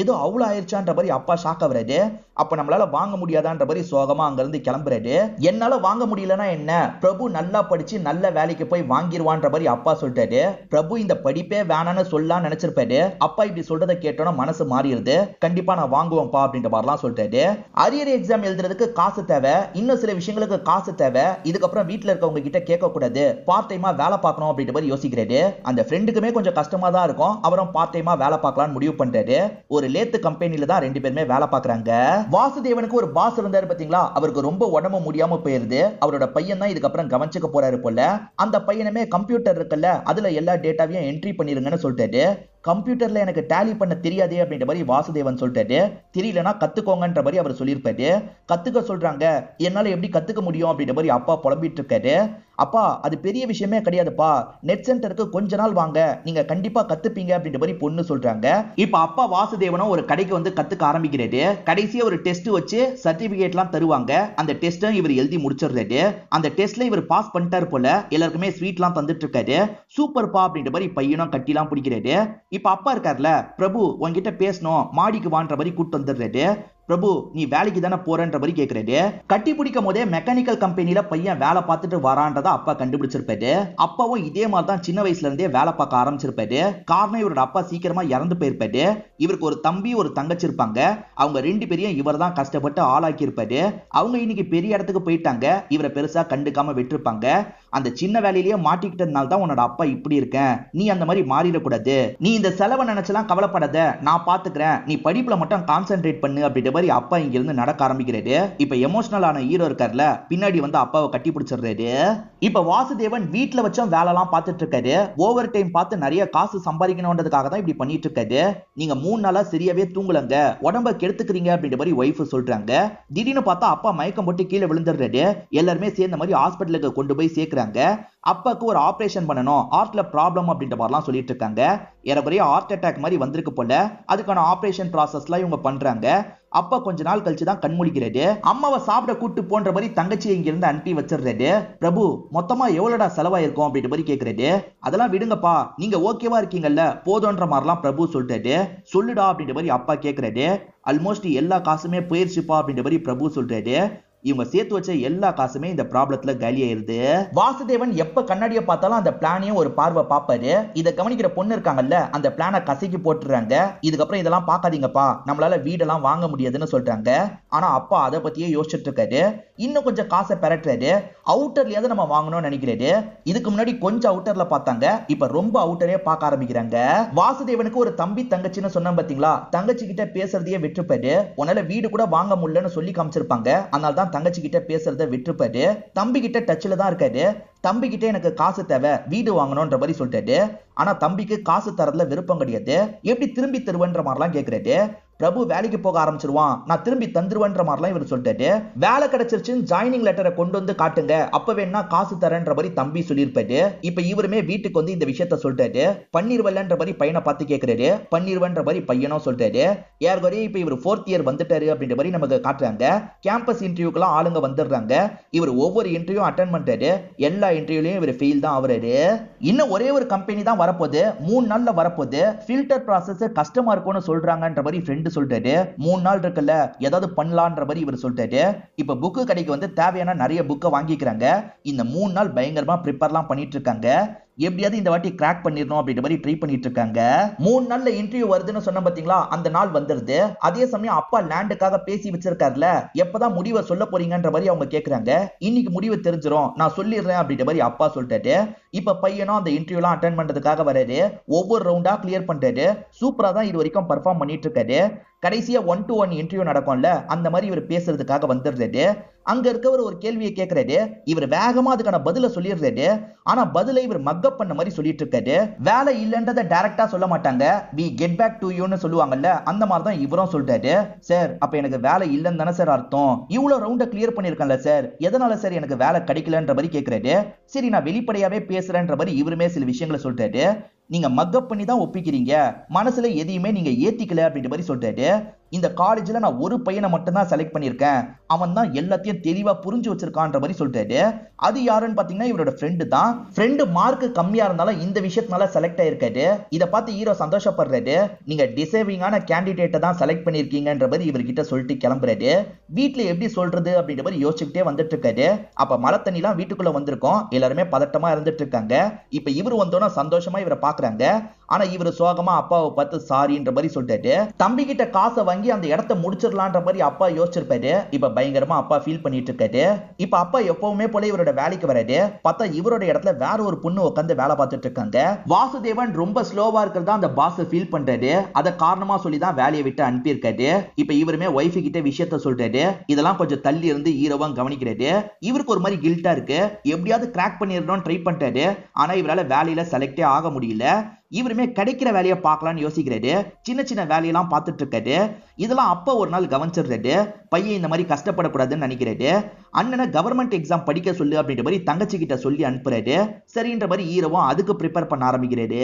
Speaker 1: ஏதோ அவ்வளவு ஆயிடுச்சான்ற மாதிரி அப்பா ஷாக் ஆகுறாரு. அப்ப நம்மளால வாங்க முடியாதான்ற மாதிரி சோகமா அங்க இருந்து கிளம்புறாரு. என்னால வாங்க முடியலன்னா என்ன, பிரபு நல்லா படிச்சு நல்ல வேலைக்கு போய் வாங்கிடுவான்ற மாதிரி அப்பா சொல்றாரு. பிரபு இந்த படிப்பே வேணான்னு சொல்லலாம் நினைச்சிருப்பாரு. அப்பா இப்படி சொல்றதை கேட்டோன்னா மனசு மாறிடுது. கண்டிப்பா நான் வாங்குவேன்ப்பா அப்படின்ற மாதிரிலாம் சொல்றாரு. அரியர் எக்ஸாம் எழுதுறதுக்கு காசு தேவை, இன்னும் சில விஷயங்களுக்கு காசு தேவை. இதுக்கப்புறம் வீட்டுல இருக்கவங்க கிட்ட கேட்க கூடாது, பார்ட் டைமா வேலை பார்க்கணும் அப்படின்ற மாதிரி யோசிக்கிறாரு. அந்த ஃப்ரெண்டுக்குமே கொஞ்சம் கஷ்டமா தான் இருக்கும். அவரும் பார்ட் டைமா வேலை பார்க்கலாம்னு முடிவு பண்றாரு. ஒரு லேத்து கம்பெனில தான் ரெண்டு பேருமே வேலை பார்க்கறாங்க. வாசுதேவனுக்கு ஒரு பாஸ் இருந்தாரு பாத்தீங்களா, அவருக்கு ரொம்ப உடம்பு முடியாம போயிருது. அவரோட பையன் தான் இதுக்கப்புறம் கவனிச்சுக்க போறாரு போல. அந்த பையனுமே கம்ப்யூட்டர் இருக்குல்ல, அதுல எல்லா டேட்டாவையும் என்ட்ரி பண்ணிருங்கன்னு சொல்லிட்டாரு. கம்ப்யூட்டர்ல எனக்கு டேலி பண்ண தெரியாதே அப்படின்ற மாதிரி வாசுதேவன் சொல்லிட்டாரு. தெரியலனா கத்துக்கோங்கன்ற மாதிரி அவர் சொல்லியிருப்பாரு. கத்துக்க சொல்றாங்க, என்னால எப்படி கத்துக்க முடியும் அப்படின்ற மாதிரி அப்பா புலம்பிட்டு இருக்காரு. அப்பா அது பெரிய விஷயமே கிடையாதுப்பா, நெட் சென்டருக்கு கொஞ்ச நாள் வாங்க, நீங்க கண்டிப்பா கத்துப்பீங்க அப்படின்ற மாதிரி பொண்ணு சொல்றாங்க. இப்ப அப்பா வாசுதேவனும் ஒரு கடைக்கு வந்து கத்துக்க ஆரம்பிக்கிறாரு. கடைசியா ஒரு டெஸ்ட் வச்சு சர்டிபிகேட்லாம் தருவாங்க. அந்த டெஸ்ட்டை இவர் எழுதி முடிச்சிடுறாரு. அந்த டெஸ்ட்ல இவர் பாஸ் பண்ணிட்டாரு போல. எல்லாருக்குமே ஸ்வீட்லாம் தந்துட்டு இருக்காரு. சூப்பர்ப்பா அப்படின்ற மாதிரி பையனும் கட்டிலாம் பிடிக்கிறாரு. இப்ப அப்பா இருக்கார்ல, பிரபு உன்கிட்ட பேசணும், மாடிக்கு வான்ற மாதிரி கூட்டு வந்துடுறாரு. பிரபு நீ வேலைக்கு தானே போறன்ற மாதிரி கேக்குறாரு. கட்டி பிடிக்கும் போதே மெக்கானிக்கல் கம்பெனில பையன் வேலை பார்த்துட்டு வரான்றத அப்பா கண்டுபிடிச்சிருப்பாரு. அப்பாவும் இதே மாதிரி தான் சின்ன வயசுல இருந்தே வேலை பார்க்க ஆரம்பிச்சிருப்பாரு. காரணம் இவரோட அப்பா சீக்கிரமா இறந்து போயிருப்பாரு. இவருக்கு ஒரு தம்பி ஒரு தங்கச்சி இருப்பாங்க. அவங்க ரெண்டு பேரையும் இவர் தான் கஷ்டப்பட்டு ஆளாக்கி இருப்பாரு. அவங்க இன்னைக்கு பெரிய இடத்துக்கு போயிட்டாங்க. இவரை பெருசா கண்டுக்காம விட்டுருப்பாங்க. அந்த சின்ன வேலையிலேயே மாட்டிக்கிட்டதுனால தான் உன்னோட அப்பா இப்படி இருக்கேன், நீ அந்த மாதிரி மாறிடக்கூடாது, நீ இந்த செலவை நினைச்சலாம் கவலைப்படாத, நான் பாத்துக்கிறேன், நீ படிப்புல மட்டும் கான்சென்ட்ரேட் பண்ணு அப்படின்ற மாதிரி அப்பா இங்க இருந்து நடக்க ஆரம்பிக்கிறாரு. இப்ப எமோஷனலான ஹீரோ இருக்கார்ல, பின்னாடி வந்து அப்பாவை கட்டி பிடிச்சிடுறாரு. இப்ப வாசுதேவன் வீட்டுல வச்சும் வேலை எல்லாம் பார்த்துட்டு இருக்காரு. ஓவர் டைம் பார்த்து நிறைய காசு சம்பாதிக்கணும்ன்றதுக்காக தான் இப்படி பண்ணிட்டு இருக்காரு. நீங்க 3 நாளா சரியாவே தூங்கலங்க, உடம்ப கெடுத்துக்கிறீங்க அப்படின்ற மாதிரி ஒய்ஃப் சொல்றாங்க. திடீர்னு பார்த்தா அப்பா மயக்கம் போட்டு கீழே விழுந்துடுறாரு. எல்லாருமே சேர்ந்த மாதிரி ஹாஸ்பிட்டலுக்கு கொண்டு போய் சேர்க்கிறாங்க. அப்பாக்கு ஒரு ஆபரேஷன் பண்ணணும், ஹார்ட்ல ப்ராப்ளம் அப்படின்ற மாதிரிலாம் சொல்லிட்டு இருக்காங்க. ஏறக்குறைய ஹார்ட் அட்டாக் மாதிரி வந்திருக்கு போல. அதுக்கான ஆபரேஷன் ப்ராசஸ்லாம் இவங்க பண்றாங்க. அப்பா கொஞ்ச நாள் கழிச்சு தான் கண் முழிக்கிறாரு. அம்மாவை சாப்பிட கூட்டு போன்ற மாதிரி தங்கச்சி இங்க இருந்து அனுப்பி வச்சிடுறாரு. பிரபு மொத்தமா எவ்வளோடா செலவாயிருக்கும் அப்படின்ற மாதிரி கேக்குறாரு. அதெல்லாம் விடுங்கப்பா, நீங்க ஓகேவா இருக்கீங்கல்ல போதுன்ற மாதிரிலாம் பிரபு சொல்லிட்டாரு. சொல்லுடா அப்படின்ற மாதிரி அப்பா கேக்குறாரு. ஆல்மோஸ்ட் எல்லா காசுமே போயிருச்சுப்பா அப்படின்ற மாதிரி பிரபு சொல்றாரு. இவங்க சேர்த்து வச்ச எல்லா காசுமே இந்த ப்ராப்ளத்துல காலி ஆயிருது. வாசுதேவன் எப்ப கண்ணாடியை பார்த்தாலும் அந்த பிளானையும் ஒரு பார்வை பார்ப்பாரு. இதை கவனிக்கிற பொண்ணு இருக்காங்கல்ல, அந்த பிளானை கசக்கி போட்டுறாங்க. இதுக்கப்புறம் இதெல்லாம் பார்க்காதீங்கப்பா, நம்மளால வீடெல்லாம் வாங்க முடியாதுன்னு சொல்றாங்க. ஆனா அப்பா அதை பத்தியே யோசிச்சுட்டு இருக்காரு. இன்னும் கொஞ்சம் காசை பெறட்டுறாரு. அவுட்டர்லயாவது நம்ம வாங்கணும்னு நினைக்கிறாரு. இதுக்கு முன்னாடி கொஞ்சம் அவுட்டர்ல பார்த்தாங்க, இப்ப ரொம்ப அவுட்டரே பார்க்க ஆரம்பிக்கிறாங்க. வாசுதேவனுக்கு ஒரு தம்பி தங்கச்சின்னு சொன்ன பாத்தீங்களா, தங்கச்சி கிட்ட பேசுறதையே விட்டுப்பாரு. உன்னால வீடு கூட வாங்க முடியலன்னு சொல்லி காமிச்சிருப்பாங்க. அதனால தான் தங்கச்சி கிட்ட பேசுறத விட்டுருப்பாரு. தம்பி கிட்ட டச்ல தான் இருக்காரு. தம்பி கிட்ட எனக்கு காசு தேவை, வீடு வாங்கணும்ன்ற மாதிரி சொல்லிட்டாரு. ஆனா தம்பிக்கு காசு தரதுல விருப்பம் கிடையாது. எப்படி திரும்பி தருவன்ற மாதிரிலாம் கேக்குறாரு. பிரபு வேலைக்கு போக ஆரம்பிச்சிருவான், நான் திரும்பி தந்துருவேன்ற மாதிரிலாம் இவர் சொல்லிட்டாரு. வேலை கிடைச்சிருச்சுன்னு ஜாயினிங் லெட்டரை கொண்டு வந்து காட்டுங்க, அப்ப வேணா காசு தரேன்ற மாதிரி தம்பி சொல்லியிருப்பாரு. இப்ப இவருமே வீட்டுக்கு வந்து இந்த விஷயத்த சொல்லிட்டாரு. பன்னீர்வல்லன்ற மாதிரி பையனை பார்த்து கேட்கிறாரு. பன்னீர்வன்ற மாதிரி பையனும் சொல்லிட்டாரு. ஏற்கனவே இப்ப இவர் 4th இயர் வந்துட்டாரு அப்படின்ற மாதிரி நமக்கு காட்டுறாங்க. கேம்பஸ் இன்டர்வியூக்கெல்லாம் ஆளுங்க வந்துடுறாங்க. இவர் ஒவ்வொரு இன்டர்வியூ அட்டன் பண்றாரு. எல்லா இன்டர்வியூலயும் இவர் ஃபெயில் தான் ஆகுறாரு. இன்னும் ஒரே ஒரு கம்பெனி தான் வரப்போகுது, 3 நாள்ல வரப்போகுது. ஃபில்டர் ப்ராசஸ் கஷ்டமா இருக்கும்னு சொல்றாங்கன்ற மாதிரி ஃப்ரெண்ட் சொல்லிட்டாரு. 3 நாள் இருக்குல்ல, ஏதாவது பண்ணலான்ற மாதிரி இவர் சொல்லிட்டாரு. இப்ப புக்கு கடைக்கு வந்து தேவையான நிறைய புக்கை வாங்கிக்கிறாங்க. இந்த 3 நாள் பயங்கரமா ப்ரிப்பேர்லாம் பண்ணிட்டு இருக்காங்க. எப்படியாவது இந்த வாட்டி கிராக் பண்ணிடணும் அப்படின்ற மாதிரி ட்ரை பண்ணிட்டு இருக்காங்க. 3 நாள்ல இன்டர்வியூ வருதுன்னு சொன்ன பாத்தீங்களா, அந்த நாள் வந்துருது. அதே சமயம் அப்பா லேண்டுக்காக பேசி வச்சிருக்காருல, எப்பதான் முடிவை சொல்ல போறீங்கன்ற மாதிரி அவங்க கேக்குறாங்க. இன்னைக்கு முடிவு தெரிஞ்சிரும், நான் சொல்லிடுறேன் அப்படின்ற மாதிரி அப்பா சொல்லிட்டாரு. இப்ப பையனும் அந்த இன்டர்வியூலாம் அட்டென்ட் பண்றதுக்காக வராரு. ஒவ்வொரு ரவுண்டா கிளியர் பண்றாரு. சூப்பரா தான் இது வரைக்கும் பெர்ஃபார்ம் பண்ணிட்டு இருக்காரு. கடைசியா 1-to-1 இன்டர்வியூ நடக்கும்ல, அந்த மாதிரி இவர் பேசுறதுக்காக வந்துடுறாரு. அங்க இருக்கவர் ஒரு கேள்வியை கேட்கிறாரு. இவர் வேகமா அதுக்கான பதில சொல்லிடுறாரு. ஆனா பதிலை இவர் மக்கப் பண்ண மாதிரி சொல்லிட்டு இருக்காரு. வேலை இல்லன்றத டைரக்டா சொல்ல மாட்டாங்க, we get back to youன்னு சொல்லுவாங்கல்ல, அந்த மாதிரி தான் இவரும் சொல்றாரு. சார், அப்ப எனக்கு வேலை இல்லன்னு தானே சார் அர்த்தம்? இவ்வளவு ரவுண்ட கிளியர் பண்ணிருக்கேன்ல சார், எதனால சார் எனக்கு வேலை கிடைக்கலன்ற மாதிரி கேட்கிறாரு. சரி, நான் வெளிப்படையாவே பேசுறேன்ற மாதிரி இவருமே சில விஷயங்களை சொல்றாரு. நீங்க மக்கப் பண்ணி தான் ஒப்பிக்கிறீங்க, மனசுல எதையுமே நீங்க ஏத்திக்கல அப்படின்ற மாதிரி சொல்றாரு. இந்த காலேஜ்ல நான் ஒரு பையனை மட்டும் தான் செலக்ட் பண்ணிருக்கேன், அவன் தான் எல்லாத்தையும் தெளிவா புரிஞ்சு வச்சிருக்கான்ற மாதிரி சொல்றாரு. அது யாருன்னு பாத்தீங்கன்னா இவரோட ஃப்ரெண்டு தான். ஃப்ரெண்டு மார்க் கம்மியா இருந்தாலும் இந்த விஷயத்தினால செலக்ட் ஆயிருக்காரு. இத பார்த்து ஹீரோ சந்தோஷப்படுறாரு. நீங்க டிசர்விங்கான கேண்டிடேட்டை தான் செலக்ட் பண்ணிருக்கீங்கன்ற மாதிரி இவர்கிட்ட சொல்லிட்டு கிளம்புறாரு. வீட்டுல எப்படி சொல்றது அப்படின்ற மாதிரி யோசிச்சுக்கிட்டே வந்துட்டு இருக்காரு. அப்ப மழை தண்ணி எல்லாம் வீட்டுக்குள்ள வந்திருக்கும். எல்லாருமே பதட்டமா இருந்துட்டு இருக்காங்க. இப்ப இவரு வந்தோன்னா சந்தோஷமா இவரை பாக்குறாங்க. ஆனா இவரு சோகமா அப்பாவை பார்த்து சாரின்ற மாதிரி சொல்லிட்டாரு. தம்பி கிட்ட காசை வாங்கி அந்த இடத்த முடிச்சிடலான்ற மாதிரி அப்பா யோசிச்சிருப்பாரு. இப்ப பயங்கரமா அப்பா ஃபீல் பண்ணிட்டு இருக்காரு. இப்ப அப்பா எப்பவுமே போல இவரோட வேலைக்கு வராரு. பார்த்தா இவரோட இடத்துல வேற ஒரு பொண்ணு உட்காந்து வேலை பார்த்துட்டு இருக்காங்க. வாசுதேவன் ரொம்ப ஸ்லோவா இருக்கிறதா அந்த பாஸ் ஃபீல் பண்றாரு. அத காரணமா சொல்லி தான் வேலையை விட்டு அனுப்பியிருக்காரு. இப்ப இவருமே ஒய்ஃபு கிட்ட விஷயத்த சொல்றாரு. இதெல்லாம் கொஞ்சம் தள்ளி இருந்து ஹீரோவா கவனிக்கிறாரு. இவருக்கு ஒரு மாதிரி கில்ட்டா இருக்கு. எப்படியாவது கிராக் பண்ணிடணும்னு ட்ரை பண்றாரு. ஆனா இவரால வேலையில செலக்டே ஆக முடியல. இவருமே கிடைக்கிற வேலையை பார்க்கலாம்னு யோசிக்கிறாரு. சின்ன சின்ன வேலையெல்லாம் பார்த்துட்டு இருக்காரு. இதெல்லாம் அப்பா ஒரு நாள் கவனிச்சிடுறாரு. பையன் இந்த மாதிரி கஷ்டப்படக்கூடாதுன்னு நினைக்கிறாரு. அண்ணனை கவர்மெண்ட் எக்ஸாம் படிக்க சொல்லு அப்படின்ற மாதிரி தங்கச்சி கிட்ட சொல்லி அனுப்புறாரு. சரின்ற மாதிரி ஹீரோவும் அதுக்கு ப்ரிப்பேர் பண்ண ஆரம்பிக்கிறாரு.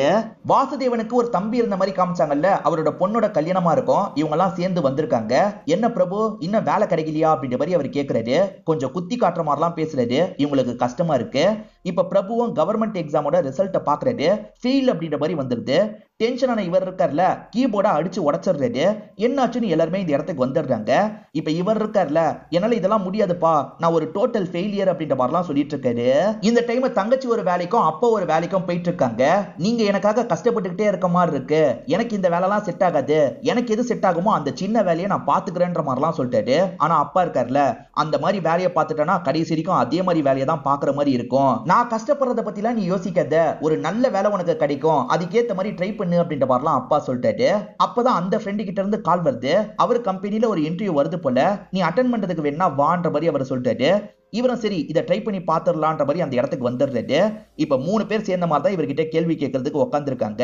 Speaker 1: வாசுதேவனுக்கு ஒரு தம்பி இருந்த மாதிரி காமிச்சாங்கல்ல, அவரோட பொண்ணோட கல்யாணமா இருக்கும். இவங்க எல்லாம் சேர்ந்து வந்திருக்காங்க. என்ன பிரபு, இன்னும் வேலை கிடைக்கலையா அப்படின்ற மாதிரி அவர் கேட்கிறாரு. கொஞ்சம் குத்தி காட்டுற மாதிரிலாம் பேசுறாரு. இவங்களுக்கு கஷ்டமா இருக்கு. இப்ப பிரபுவும் கவர்மெண்ட் எக்ஸாமோட ரிசல்ட்டை பாக்குறாரு. ஃபெயில் அப்படின்ற மாதிரி வந்துருது. டென்ஷனான இவர் இருக்கார்ல, கீபோர்ட அடிச்சு உடைச்சிடுறாரு. என்னாச்சுன்னு எல்லாருமே இந்த இடத்துக்கு வந்துடுறாங்க. இப்ப இவர் இருக்கார்ல, என்னால இதெல்லாம் முடியாதுப்பா, நான் ஒரு டோட்டல் ஃபெயிலியர் அப்படின்ற மாதிரிலாம் சொல்லிட்டு இருக்காரு. இந்த டைம் தங்கச்சி ஒரு வேலைக்கும் அப்பா ஒரு வேலைக்கும் போயிட்டு இருக்காங்க. நீங்க எனக்காக கஷ்டப்பட்டுக்கிட்டே இருக்க மாதிரி இருக்கு, எனக்கு இந்த வேலைலாம் செட் ஆகாது, எனக்கு எது செட் ஆகுமோ அந்த சின்ன வேலையை நான் பாத்துக்கிறேன்ற மாதிரிலாம் சொல்லிட்டாரு. ஆனா அப்பா இருக்கார்ல, அந்த மாதிரி வேலையை பார்த்துட்டேன்னா கடைசி வரைக்கும் அதே மாதிரி வேலையை தான் பாக்குற மாதிரி இருக்கும். நான் கஷ்டப்படுறத பத்திலாம் நீ யோசிக்காத, ஒரு நல்ல வேலை உனக்கு கிடைக்கும், அதுக்கேத்த மாதிரி ட்ரை பண்ணு அப்படின்ற மாதிரிலாம் அப்பா சொல்லிட்டாரு. அப்பதான் அந்த ஃப்ரெண்டு கிட்ட இருந்து கால் வருது. அவர் கம்பெனில ஒரு இன்டர்வியூ வருது போல, நீ அட்டென்ட் பண்றதுக்கு வேணா வான்ற மாதிரி அவர் சொல்லிட்டாரு. இவரும் சரி இதை ட்ரை பண்ணி பாத்துடலான்ற மாதிரி அந்த இடத்துக்கு வந்துடுறாரு. இப்ப 3 பேர் சேர்ந்த மாதிரி தான் இவர்கிட்ட கேள்வி கேட்கறதுக்கு உட்காந்துருக்காங்க.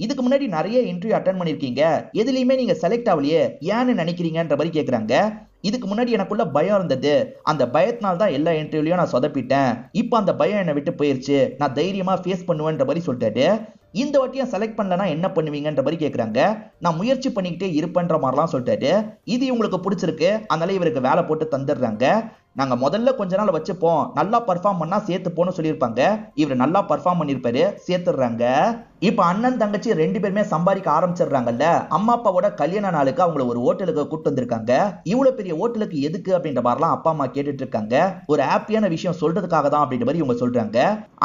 Speaker 1: இதுக்கு முன்னாடி நிறைய இன்டர்வியூ அட்டென்ட் பண்ணிருக்கீங்க, எதுலயுமே நீங்க செலக்ட் ஆகலையே, ஏன்னு நினைக்கிறீங்கன்ற மாதிரி கேக்குறாங்க. இதுக்கு முன்னாடி எனக்குள்ள பயம் இருந்தது, அந்த பயத்தினால தான் எல்லா இன்டர்வியூலையும் நான் சொதப்பிட்டேன். இப்ப அந்த பயம் என்னை விட்டு போயிருச்சு, நான் தைரியமா ஃபேஸ் பண்ணுவேன்ற மாதிரி சொல்லிட்டாரு. இந்த வாட்டியும் செலக்ட் பண்ணலனா என்ன பண்ணுவீங்கன்ற மாதிரி கேக்குறாங்க. நான் முயற்சி பண்ணிக்கிட்டே இருப்பேன்ற மாதிரிலாம் சொல்லிட்டாரு. இது இவங்களுக்கு பிடிச்சிருக்கு, அதனால இவருக்கு வேலை போட்டு தந்துடுறாங்க. நாங்க முதல்ல கொஞ்ச நாள் வச்சுப்போம், நல்லா பர்ஃபார்ம் பண்ணா சேர்த்துப்போன்னு சொல்லியிருப்பாங்க. இவர் நல்லா பர்ஃபார்ம் பண்ணிருப்பாரு, சேர்த்துடுறாங்க. இப்ப அண்ணன் தங்கச்சி 2 பேருமே சம்பாதிக்க ஆரம்பிச்சிடுறாங்கல்ல. அம்மா அப்பாவோட கல்யாண நாளுக்கு அவங்கள ஒரு ஹோட்டலுக்கு கூட்டு வந்திருக்காங்க. இவ்வளவு பெரிய ஹோட்டலுக்கு எதுக்கு அப்படின்ற மாதிரிலாம் அப்பா அம்மா கேட்டுட்டு இருக்காங்க. ஒரு ஹாப்பியான விஷயம் சொல்றதுக்காக தான் அப்படின்ற மாதிரி இவங்க சொல்றாங்க.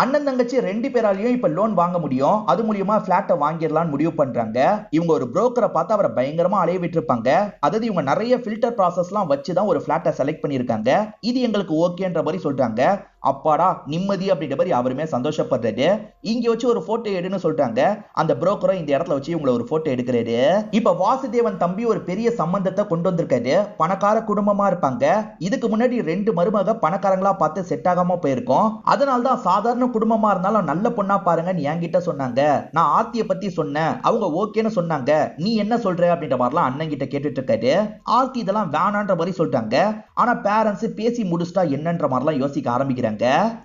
Speaker 1: அண்ணன் தங்கச்சி 2 பேராலையும் இப்ப லோன் வாங்க முடியும், அது மூலியமா பிளாட்டை வாங்கிடலாம்னு முடிவு பண்றாங்க. இவங்க ஒரு புரோக்கரை பார்த்து அவரை பயங்கரமா அலைய விட்டுருப்பாங்க. அதாவது இவங்க நிறைய ஃபில்டர் ப்ராசஸ்லாம் வச்சுதான் ஒரு பிளாட்டை செலக்ட் பண்ணிருக்காங்க. இது எங்களுக்கு ஓகேன்ற மாதிரி சொல்றாங்க. அப்பாடா நிம்மதி அப்படின்ற மாதிரி அவருமே சந்தோஷப்படுறாரு. இங்க வச்சு ஒரு போட்டோ எடுன்னு சொல்றாங்க. அந்த புரோக்கரும் இந்த இடத்துல வச்சு இவங்களை ஒரு போட்டோ எடுக்கிறாரு. இப்ப வாசுதேவன் தம்பி ஒரு பெரிய சம்பந்தத்தை கொண்டு வந்திருக்காரு. பணக்கார குடும்பமா இருப்பாங்க. இதுக்கு முன்னாடி 2 மருமக பணக்காரங்களா பார்த்து செட் ஆகாம போயிருக்கோம். அதனால்தான் சாதாரண குடும்பமா இருந்தாலும் நல்ல பொண்ணா பாருங்கன்னு என்கிட்ட சொன்னாங்க. நான் ஆர்த்தியை பத்தி சொன்னேன், அவங்க ஓகேன்னு சொன்னாங்க. நீ என்ன சொல்ற அப்படின்ற மாதிரிலாம் அண்ணன் கிட்ட கேட்டுட்டு இருக்காரு. ஆர்த்தி இதெல்லாம் வேணான்ற மாதிரி சொல்றாங்க. ஆனா பேரண்ட்ஸ் பேசி முடிச்சிட்டா என்னன்ற மாதிரிலாம் யோசிக்க ஆரம்பிக்கிறாங்க.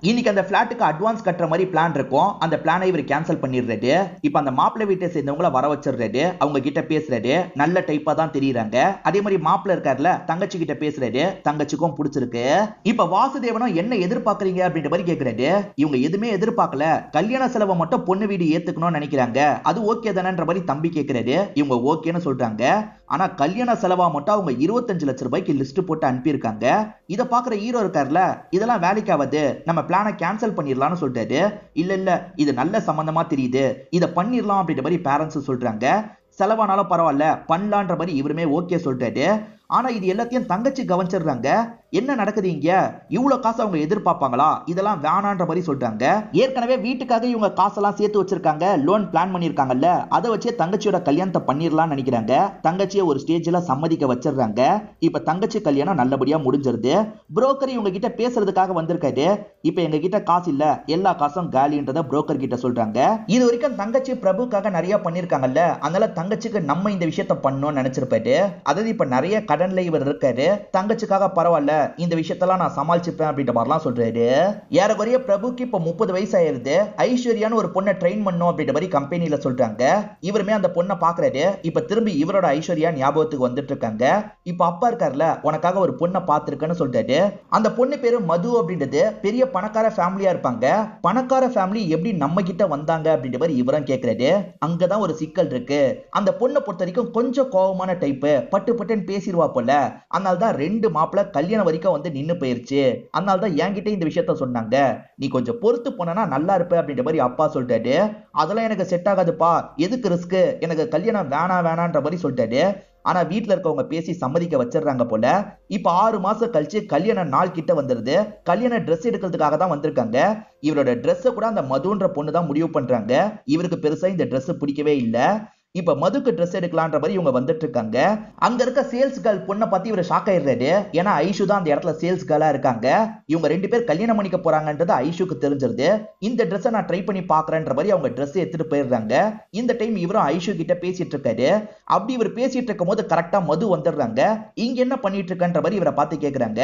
Speaker 1: இன்னைக்கு அந்த பிளாட்டுக்கு அட்வான்ஸ் கட்டுற மாதிரி பிளான் இருக்கும். அந்த பிளானை இவர் கேன்சல் பண்ணிடுறாரு. இப்ப அந்த மாப்பிள்ளை வீட்டை சேர்ந்தவங்கள வர வச்சிடுறாரு. அவங்க கிட்ட பேசுறாரு. நல்ல டைப்பா தான் தெரியுறாங்க. அதே மாதிரி மாப்பிள்ளை இருக்காருல, தங்கச்சி கிட்ட பேசுறாரு. தங்கச்சிக்கும் பிடிச்சிருக்கு. இப்ப வாசுதேவனும் என்ன எதிர்பார்க்கறீங்க அப்படின்ற மாதிரி கேக்குறாரு. இவங்க எதுவுமே எதிர்பார்க்கல, கல்யாண செலவை மட்டும் பொண்ணு வீடு ஏத்துக்கணும்னு நினைக்கிறாங்க. அது ஓகே தானேன்ற மாதிரி தம்பி கேக்குறாரு. இவங்க ஓகேன்னு சொல்றாங்க. ஆனா கல்யாண செலவா மட்டும் அவங்க 25 லட்சம் ரூபாய்க்கு லிஸ்ட் போட்டு அனுப்பியிருக்காங்க. இத பாக்குற ஹீரோ இருக்காருல, இதெல்லாம் வேலைக்கு ஆகாது, நம்ம பிளானை கேன்சல் பண்ணிடலாம்னு சொல்றாரு. இல்ல இது நல்ல சம்பந்தமா தெரியுது, இத பண்ணிடலாம் அப்படின்ற மாதிரி பேரண்ட்ஸ் சொல்றாங்க. செலவானாலும் பரவாயில்ல பண்ணலான்ற மாதிரி இவருமே ஓகே சொல்றாரு. ஆனா இது எல்லாத்தையும் தங்கச்சி கவனிச்சிடுறாங்க. என்ன நடக்குது இங்க, இவ்வளவு காசு அவங்க எதிர்பார்ப்பாங்களா, இதெல்லாம் வேணான்ற மாதிரி சொல்றாங்க. ஏற்கனவே வீட்டுக்காக இவங்க காசெல்லாம் சேர்த்து வச்சிருக்காங்க, லோன் பிளான் பண்ணிருக்காங்கல்ல, அதை வச்சே தங்கச்சியோட கல்யாணத்தை பண்ணிடலாம் நினைக்கிறாங்க. தங்கச்சியை ஒரு ஸ்டேஜ்ல சம்மதிக்க வச்சிடுறாங்க. இப்ப தங்கச்சி கல்யாணம் நல்லபடியா முடிஞ்சிருது. புரோக்கர் இவங்க கிட்ட பேசுறதுக்காக வந்திருக்காரு. இப்ப எங்க கிட்ட காசு இல்ல, எல்லா காசும் காலின்றத புரோக்கர் கிட்ட சொல்றாங்க. இது வரைக்கும் தங்கச்சி பிரபுக்காக நிறைய பண்ணிருக்காங்கல்ல, அதனால தங்கச்சிக்கு நம்ம இந்த விஷயத்த பண்ணணும்னு நினைச்சிருப்பாரு. அதாவது இப்ப நிறைய கடன்ல இவர் இருக்காரு. தங்கச்சிக்காக பரவாயில்ல, இந்த விஷயத்தெல்லாம் நான் சமாளிச்சுப்பேன் அப்படின்ற மாதிரிலாம் சொல்றாரு. ஏறக்குறைய பிரபுக்கு இப்ப 30 வயசு ஆயிருது. ஐஸ்வர்யான்னு ஒரு பொண்ணை ட்ரெயின் பண்ணும் அப்படின்ற மாதிரி கம்பெனில சொல்றாங்க. இவருமே அந்த பொண்ணை பாக்குறாரு. இப்ப திரும்பி இவரோட ஐஸ்வர்யா ஞாபகத்துக்கு வந்துட்டு இருக்காங்க. இப்ப அப்பா இருக்காருல, உனக்காக ஒரு பொண்ணை பார்த்திருக்கேன்னு சொல்றாரு. அந்த பொண்ணு பேரு மது அப்படின்றது பெரிய பணக்கார ஃபேமிலியா இருப்பாங்க. பணக்கார ஃபேமிலி எப்படி நம்ம கிட்ட வந்தாங்க அப்படின்ற மாதிரி இவரும் கேட்கிறாரு. அங்கதான் ஒரு சிக்கல் இருக்கு. அந்த பொண்ணை பொறுத்த வரைக்கும் கொஞ்சம் கோபமான டைப், பட்டு பட்டுன்னு பேசிடுவா போல. அதனால்தான் 2 மாப்பிள்ள கல்யாணம் வரைக்கும் வந்து நின்னு போயிருச்சு. அதனால்தான் என்கிட்ட இந்த விஷயத்த சொன்னாங்க. நீ கொஞ்சம் பொறுத்து போனா நல்லா இருப்ப அப்படின்ற மாதிரி அப்பா சொல்லிட்டாரு. அதெல்லாம் எனக்கு செட் ஆகாதுப்பா, எதுக்கு ரிஸ்க், எனக்கு கல்யாணம் வேணான்ற மாதிரி சொல்லிட்டாரு. ஆனா வீட்டுல இருக்கவங்க பேசி சம்மதிக்க வச்சிடறாங்க போல. இப்ப 6 மாசம் கழிச்சு கல்யாண நாள் கிட்ட வந்துருது. கல்யாண ட்ரெஸ் எடுக்கிறதுக்காக தான் வந்திருக்காங்க. இவரோட ட்ரெஸ் கூட அந்த மதுன்ற பொண்ணு தான் முடிவு பண்றாங்க. இவருக்கு பெருசா இந்த ட்ரெஸ் பிடிக்கவே இல்ல. இப்ப மதுக்கு ட்ரெஸ் எடுக்கலான்ற மாதிரி இவங்க வந்துட்டு இருக்காங்க. அங்க இருக்க சேல்ஸ் கேர்ள் பொண்ணை பத்தி இவர் ஷாக் ஆயிடுறாரு. ஏன்னா ஐஷு தான் அந்த இடத்துல சேல்ஸ் கேர்ளா இருக்காங்க. இவங்க 2 பேர் கல்யாணம் பண்ணிக்க போறாங்கன்றது ஐஷுக்கு தெரிஞ்சிருது. இந்த ட்ரெஸ்ஸை நான் ட்ரை பண்ணி பாக்குறேன்ற மாதிரி அவங்க ட்ரெஸ் எடுத்துட்டு போயிடுறாங்க. இந்த டைம் இவரும் ஐஷு கிட்ட பேசிட்டு இருக்காரு. அப்படி இவர் பேசிட்டு இருக்கும் போது கரெக்டா மது வந்துடுறாங்க. இங்க என்ன பண்ணிட்டு இருக்கன்ற மாதிரி இவரை பார்த்து கேக்குறாங்க.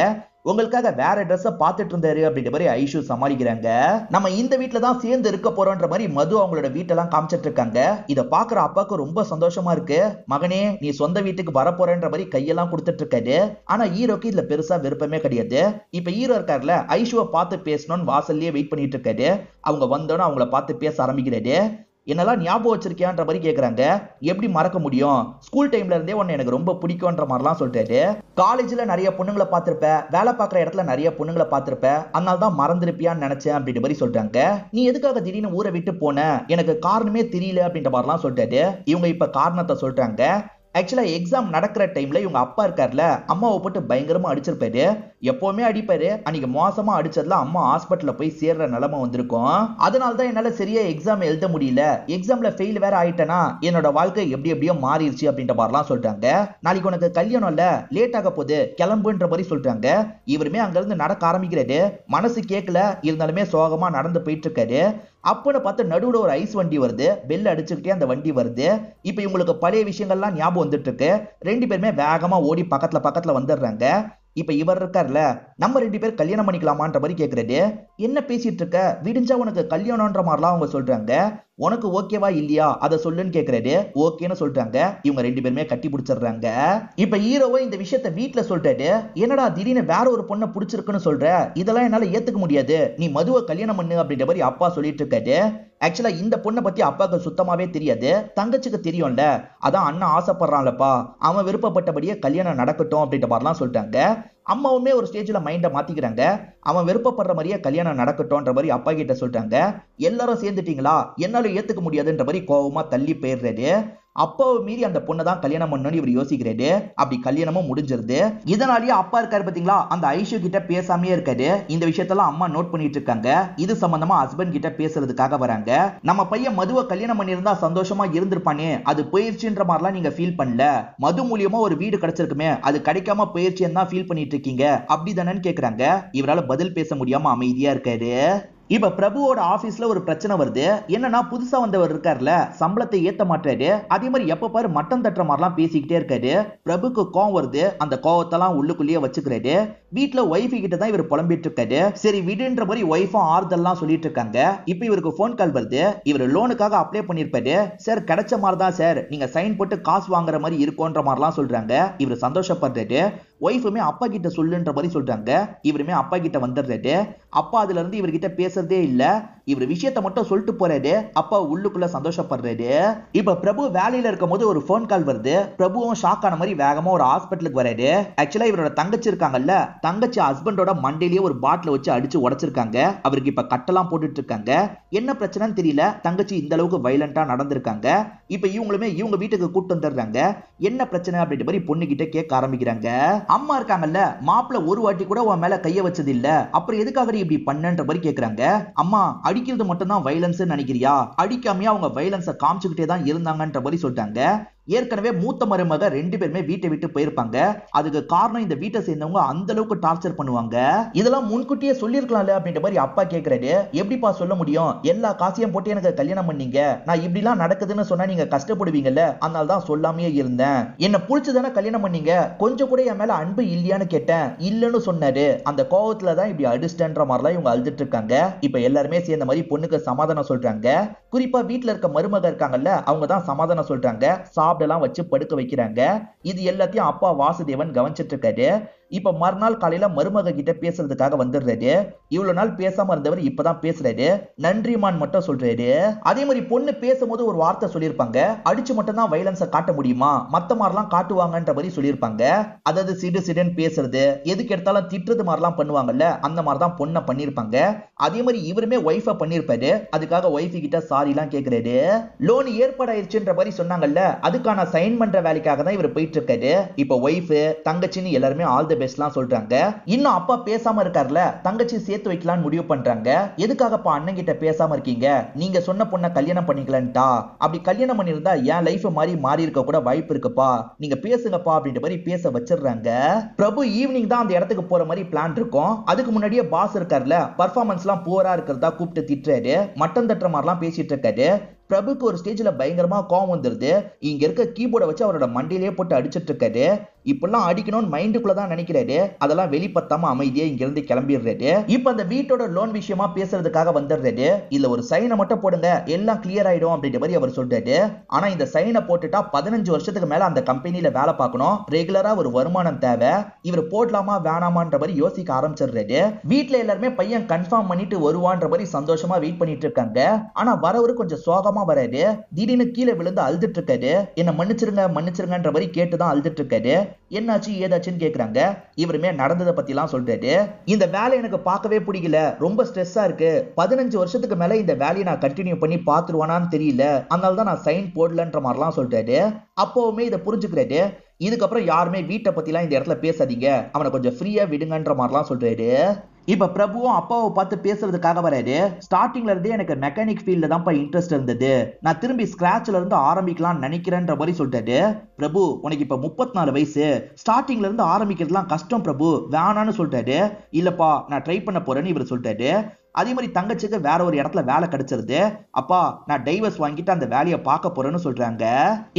Speaker 1: உங்களுக்காக வேற ட்ரெஸ் பார்த்துட்டு இருந்தாரு அப்படின்ற மாதிரி ஐஷு சமாளிக்கிறாங்க. நம்ம இந்த வீட்டுல தான் சேர்ந்து இருக்க போறோம்ன்ற மாதிரி மது அவங்களோட வீட்டெல்லாம் காமிச்சிட்டு இருக்காங்க. இத பாக்குற அப்பாவுக்கு ரொம்ப சந்தோஷமா இருக்கு. மகனே நீ சொந்த வீட்டுக்கு வர போறன்ற மாதிரி கையெல்லாம் கொடுத்துட்டு இருக்காரு. ஆனா ஹீரோக்கு இதுல பெருசா விருப்பமே கிடையாது. இப்ப ஹீரோ இருக்காருல, ஐஷுவை பார்த்து பேசணும்னு வாசல்லயே வெயிட் பண்ணிட்டு இருக்காரு. அவங்க வந்தோன்னு அவங்கள பார்த்து பேச ஆரம்பிக்கிறாரு. என்னெல்லாம் ஞாபகம் வச்சிருக்கியான்ற மாதிரி கேக்குறாங்க. எப்படி மறக்க முடியும், ஸ்கூல் டைம்ல இருந்தே உன்னை எனக்கு ரொம்ப பிடிக்கும்ன்ற மாதிரிலாம் சொல்லிட்டாரு. காலேஜ்ல நிறைய பொண்ணுங்களை பார்த்திருப்ப, வேலை பார்க்குற இடத்துல நிறைய பொண்ணுங்களை பார்த்திருப்ப, அதனால தான் மறந்துருப்பியான்னு நினைச்சேன் அப்படின்ற மாதிரி சொல்றாங்க. நீ எதுக்காக திடீர்னு ஊரை விட்டு போன, எனக்கு காரணமே தெரியல அப்படின்ற மாதிரிலாம் சொல்லிட்டாரு. இவங்க இப்ப காரணத்தை சொல்றாங்க. ஆக்சுவலா எக்ஸாம் நடக்கிற டைம்ல இவங்க அப்பா இருக்காருல, அம்மாவை போட்டு பயங்கரமா அடிச்சிருப்பாரு. எப்பவுமே அடிப்பாரு. அன்னைக்கு மோசமா அடிச்சதுல அம்மா ஹாஸ்பிட்டல்ல போய் சேர்ற நிலைமை வந்திருக்கும். அதனாலதான் என்னால சரியா எக்ஸாம் எழுத முடியல. எக்ஸாம்ல ஃபெயில் வேற ஆயிட்டேனா என்னோட வாழ்க்கை எப்படி எப்படியோ மாறிடுச்சு அப்படின்ற மாதிரிலாம் சொல்றாங்க. நாளைக்கு உனக்கு கல்யாணம் இல்ல, லேட் ஆக போகுது, கிளம்புன்ற மாதிரி சொல்றாங்க. இவருமே அங்க இருந்து நடக்க ஆரம்பிக்கிறாரு. மனசு கேட்கல, இருந்தாலுமே சோகமா நடந்து போயிட்டு இருக்காரு. அப்பன்னு பார்த்து நடுவுல ஒரு ஐஸ் வண்டி வருது. பெல் அடிச்சுக்கிட்டே அந்த வண்டி வருது. இப்ப இவங்களுக்கு பழைய விஷயங்கள்லாம் ஞாபகம் வந்துட்டு இருக்கு. 2 பேருமே வேகமா ஓடி பக்கத்துல வந்துடுறாங்க. இப்ப இவர் இருக்கார்ல, நம்ம 2 பேர் கல்யாணம் பண்ணிக்கலாமான்ற மாதிரி கேக்குறாரு. என்ன பேசிட்டு இருக்க, விடிஞ்சா உனக்கு கல்யாணம்ன்ற மாதிரிலாம் அவங்க சொல்றாங்க. உனக்கு ஓகேவா இல்லையா அதை சொல்லுன்னு கேக்குறாரு. ஓகேன்னு சொல்றாங்க. இவங்க 2 பேருமே கட்டி பிடிச்சிடுறாங்க. இப்ப ஹீரோவை இந்த விஷயத்த வீட்டுல சொல்றாரு. என்னடா திடீர்னு வேற ஒரு பொண்ணை பிடிச்சிருக்குன்னு சொல்ற, இதெல்லாம் என்னால ஏத்துக்க முடியாது, நீ மதுவை கல்யாணம் பண்ணு அப்படின்ற மாதிரி அப்பா சொல்லிட்டு இருக்காரு. ஆக்சுவலா இந்த பொண்ணை பத்தி அப்பாவுக்கு சுத்தமாவே தெரியாது. தங்கச்சிக்கு தெரியும்ல, அதான் அண்ணன் ஆசைப்படுறான்லப்பா, அவன் விருப்பப்பட்டபடியே கல்யாணம் நடக்கட்டும் அப்படின்ற மாதிரிலாம் சொல்றாங்க. அம்மாவுமே ஒரு ஸ்டேஜ்ல மைண்ட மாத்திக்கிறாங்க. அவன் விருப்பப்படுற மாதிரியே கல்யாணம் நடக்கட்டும்ன்ற மாதிரி அப்பா கிட்ட சொல்றாங்க. எல்லாரும் சேர்ந்துட்டீங்களா, என்னால ஏத்துக்க முடியாதுன்ற மாதிரி கோவமா தள்ளி போயிடுறாரு. அப்பாவை மீறி அந்த பொண்ணை தான் கல்யாணம் பண்ணணும்னு இவர் யோசிக்கிறாரு. அப்படி கல்யாணமும் முடிஞ்சிருது. இதனாலேயே அப்பா இருக்காரு பாத்தீங்களா, அந்த ஐஷு கிட்ட பேசாமையே இருக்காரு. இந்த விஷயத்தெல்லாம் அம்மா நோட் பண்ணிட்டு இருக்காங்க. இது சம்பந்தமா ஹஸ்பண்ட் கிட்ட பேசுறதுக்காக வராங்க. நம்ம பையன் மதுவை கல்யாணம் பண்ணியிருந்தா சந்தோஷமா இருந்திருப்பானே, அது போயிருச்சுன்ற மாதிரிலாம் நீங்க ஃபீல் பண்ணல. மது மூலியமா ஒரு வீடு கிடைச்சிருக்குமே, அது கிடைக்காம போயிருச்சுன்னு தான் ஃபீல் பண்ணிட்டு இருக்கீங்க அப்படிதானேன்னு கேக்குறாங்க. இவரால பதில் பேச முடியாம அமைதியா இருக்காரு. இப்ப பிரபுவோட ஆபீஸ்ல ஒரு பிரச்சனை வருது. என்னன்னா, புதுசா வந்தவர் இருக்காருல, சம்பளத்தை ஏத்த மாட்டாரு. அதே மாதிரி எப்ப பாரு மட்டம் தட்டுற மாதிரிலாம் பேசிக்கிட்டே இருக்காரு. பிரபுக்கு கோவம் வருது. அந்த கோவத்தெல்லாம் உள்ளுக்குள்ளேயே வச்சுக்கிறாரு. வீட்டுல ஒய்ஃபு கிட்ட தான் இவர் புலம்பிட்டு இருக்காரு. சரி விடுன்ற மாதிரி ஒய்ஃபும் ஆறுதல்லாம் சொல்லிட்டு இருக்காங்க. இப்ப இவருக்கு போன் கால் வருது. இவர் லோனுக்காக அப்ளை பண்ணிருப்பாரு. சார் கிடைச்ச மாதிரி தான் சார், நீங்க சைன் போட்டு காசு வாங்குற மாதிரி இருக்கும்ன்ற மாதிரிலாம் சொல்றாங்க. இவர் சந்தோஷப்படுறாரு. ஒய்ஃபுமே அப்பா கிட்ட சொல்லுன்ற மாதிரி சொல்றாங்க. இவருமே அப்பா கிட்ட வந்துடுறாரு. அப்பா அதுல இருந்து இவர்கிட்ட பேசுறதே இல்ல. இவர் விஷயத்த மட்டும் சொல்லிட்டு போறாரு. அப்பா உள்ளுக்குள்ள சந்தோஷப்படுறாரு. இப்ப பிரபு வேலையில இருக்கும் போது ஒரு போன் கால் வருது. பிரபுவும் ஷாக் ஆன மாதிரி வேகமா ஒரு ஹாஸ்பிட்டலுக்கு வராரு. ஆக்சுவலா இவரோட தங்கச்சி இருக்காங்கல்ல, தங்கச்சி ஹஸ்பண்டோட மண்டையிலேயே ஒரு பாட்டில வச்சு அடிச்சு உடைச்சிருக்காங்க. அவருக்கு இப்ப கட்டெல்லாம் போட்டுட்டு இருக்காங்க. என்ன பிரச்சனைன்னு தெரியல. தங்கச்சி இந்த அளவுக்கு வயலண்டா நடந்திருக்காங்க. இப்ப இவங்களுமே இவங்க வீட்டுக்கு கூட்டு வந்துடுறாங்க. என்ன பிரச்சனை அப்படின்ற மாதிரி பொண்ணு கிட்ட கேட்க ஆரம்பிக்கிறாங்க. அம்மா இருக்காங்கல்ல, மாப்பிள்ள ஒரு வாட்டி கூட உன் மேல கைய வச்சது இல்ல, அப்புறம் எதுக்காக இப்படி பண்ணன்ற மாதிரி கேக்குறாங்க. அம்மா அடிக்கிறது மட்டும் தான் வயலன்ஸ் நினைக்கிறியா? அடிக்காமையா அவங்க வயலன்ஸை காமிச்சுக்கிட்டே தான் இருந்தாங்கன்ற மாதிரி சொல்லிட்டாங்க. ஏற்கனவே மூத்த மருமக 2 பேருமே வீட்டை விட்டு போயிருப்பாங்க. அதுக்கு காரணம் இந்த வீட்டை சேர்ந்தவங்க அந்த அளவுக்கு டார்ச்சர் பண்ணுவாங்க. இதெல்லாம் முன்கூட்டியே சொல்லிருக்கலாம்ல அப்படின்ற மாதிரி அப்பா கேக்குறாரு. எப்படிப்பா சொல்ல முடியும்? எல்லா காசையும் போட்டு எனக்கு கல்யாணம் பண்ணீங்க. நான் இப்படிலாம் நடக்குதுன்னு சொன்னா நீங்க கஷ்டப்படுவீங்கல்ல, அதனால தான் சொல்லாமையே இருந்தேன். என்ன புடிச்சுதானே கல்யாணம் பண்ணீங்க, கொஞ்சம் கூட என் மேல அன்பு இல்லையான்னு கேட்டேன். இல்லன்னு சொன்னாரு. அந்த கோவத்துல தான் இப்படி அடிச்சிட்டன்ற மாதிரிலாம் இவங்க அழுதுட்டு இருக்காங்க. இப்ப எல்லாருமே சேர்ந்த மாதிரி பொண்ணுக்கு சமாதானம் சொல்றாங்க. குறிப்பா வீட்டுல இருக்க மருமக இருக்காங்கல்ல, அவங்க தான் சமாதானம் சொல்றாங்க. சாப்பிடலாம் வச்சு படுக்க வைக்கிறாங்க. இது எல்லாத்தையும் அப்பா வாசுதேவன் கவனிச்சிட்டு இருக்காரு. இப்ப மறுநாள் காலையில மருமக கிட்ட பேசுறதுக்காக வந்துடுறாரு. இவ்வளவு நாள் பேசாம இருந்தவர் இப்பதான் பேசுறாரு. நன்றிமான் மட்டும் சொல்றாரு. அதே மாதிரி பொண்ணு பேசும்போது ஒரு வார்த்தை சொல்லியிருப்பாங்க. அடிச்சு மட்டும் தான் வயலன்ஸை காட்ட முடியுமா, மத்த மாதிரிலாம் காட்டுவாங்கன்ற மாதிரி சொல்லியிருப்பாங்க. அதாவது சிடு சிடுன்னு பேசுறது, எதுக்கு எடுத்தாலும் திட்டுறது மாதிரிலாம் பண்ணுவாங்கல்ல, அந்த மாதிரி தான் பொண்ணை பண்ணிருப்பாங்க. அதே மாதிரி இவருமே ஒய்ஃபை பண்ணிருப்பாரு. அதுக்காக ஒய்ஃபு கிட்ட சாரி எல்லாம் கேக்குறாரு. லோன் ஏற்பாடாயிருச்சுன்ற மாதிரி சொன்னாங்கல்ல, அதுக்கான சைன் பண்ற வேலைக்காக தான் இவர் போயிட்டு இருக்காரு. இப்ப ஒய்ஃபு தங்கச்சின்னு எல்லாருமே ஆல் தி பெஸ்ட்லாம் சொல்றாங்க. இன்னும் அப்பா பேசாம இருக்காருல, தங்கச்சி சேர்த்து வைக்கலாம்னு முடிவு பண்றாங்க. எதுக்காகப்பா அண்ணன் கிட்ட பேசாம இருக்கீங்க? நீங்க சொன்ன பொண்ணை கல்யாணம் பண்ணிக்கலன்ட்டா, அப்படி கல்யாணம் பண்ணிருந்தா என் லைஃப் மாதிரி மாறி இருக்க கூட வாய்ப்பு இருக்குப்பா, நீங்க பேசுங்கப்பா அப்படின்ற மாதிரி பேச வச்சிடுறாங்க. பிரபு ஈவினிங் தான் அந்த இடத்துக்கு போற மாதிரி பிளான் இருக்கும். அதுக்கு முன்னாடியே பாஸ் இருக்காருல, பர்ஃபார்மன்ஸ் எல்லாம் போரா இருக்கிறதா கூப்பிட்டு திட்டுறாரு. மட்டம் தட்டுற மாதிரிலாம் பேசிட்டு இருக்காரு. பிரபுக்கு ஒரு ஸ்டேஜ்ல பயங்கரமா கோவம் வந்துருது. இங்க இருக்க கீபோர்டை வச்சு அவரோட மண்டையிலேயே போட்டு அடிச்சிட்டு இருக்காரு. இப்பெல்லாம் அடிக்கணும்னு மைண்டுக்குள்ள தான் நினைக்கிறாரு. அதெல்லாம் வெளிப்பத்தாம அமைதியா இங்க இருந்து கிளம்பிடுறாரு. இப்ப அந்த வீட்டோட லோன் விஷயமா பேசுறதுக்காக வந்துடுறாரு. இல்ல ஒரு சைனை மட்டும் போடுங்க, எல்லாம் கிளியர் ஆயிடும் அப்படின்ற மாதிரி அவர் சொல்றாரு. ஆனா இந்த சைனை போட்டுட்டா 15 வருஷத்துக்கு மேல அந்த கம்பெனில வேலை பார்க்கணும், ரெகுலரா ஒரு வருமானம் தேவை. இவர் போடலாமா வேணாமான்ற மாதிரி யோசிக்க ஆரம்பிச்சிடுறாரு. வீட்டுல எல்லாருமே பையன் கன்ஃபார்ம் பண்ணிட்டு வருவான்ற மாதிரி சந்தோஷமா வெயிட் பண்ணிட்டு இருக்காங்க. ஆனா வரவரு கொஞ்சம் சோகமா வராரு. திடீர்னு கீழே விழுந்து அழுதுட்டு இருக்காரு. என்ன மன்னிச்சிருங்க மன்னிச்சிருங்கன்ற மாதிரி கேட்டுதான் அழுதுட்டு இருக்காரு. என்னாச்சு ஏதாச்சுன்னு கேக்குறாங்க. இவருமே நடந்ததை பத்தி எல்லாம் சொல்றாரு. இந்த வேலை எனக்கு பார்க்கவே பிடிக்கல, ரொம்ப ஸ்ட்ரெஸ்ஸா இருக்கு. 15 வருஷத்துக்கு மேல இந்த வேலையை நான் கண்டினியூ பண்ணி பாத்துருவானான்னு தெரியல, அதனால தான் நான் சைன் போடலன்ற மாதிரிலாம் சொல்றாரு. அப்பவுமே இதை புரிஞ்சுக்கிறாரு. இதுக்கப்புறம் யாருமே வீட்டை பத்திலாம் இந்த இடத்துல பேசாதீங்க, அவனை கொஞ்சம் ஃப்ரீயா விடுங்கன்ற மாதிரிலாம் சொல்றாரு. இப்ப பிரபுவும் அப்பாவை பார்த்து பேசுறதுக்காக வராரு. ஸ்டார்டிங்ல இருந்தே எனக்கு மெக்கானிக் ஃபீல்ட்ல தான் இன்ட்ரெஸ்ட் இருந்தது, நான் திரும்பி ஸ்கிராச்ல இருந்து ஆரம்பிக்கலாம் நினைக்கிறேன்ற மாதிரி சொல்றாரு. பிரபு உனக்கு இப்ப 34 வயசு, ஸ்டார்டிங்ல இருந்து ஆரம்பிக்கிறதுலாம் கஷ்டம் பிரபு, வேணான்னு சொல்றாரு. இல்லப்பா நான் ட்ரை பண்ண போறேன்னு இவர் சொல்றாரு. அதே மாதிரி தங்கச்சிக்கு வேற ஒரு இடத்துல வேலை கிடைச்சிருது. அப்பா நான் டைவர்ஸ் வாங்கிட்டு அந்த வேலையை பார்க்க போறேன்னு சொல்றாங்க.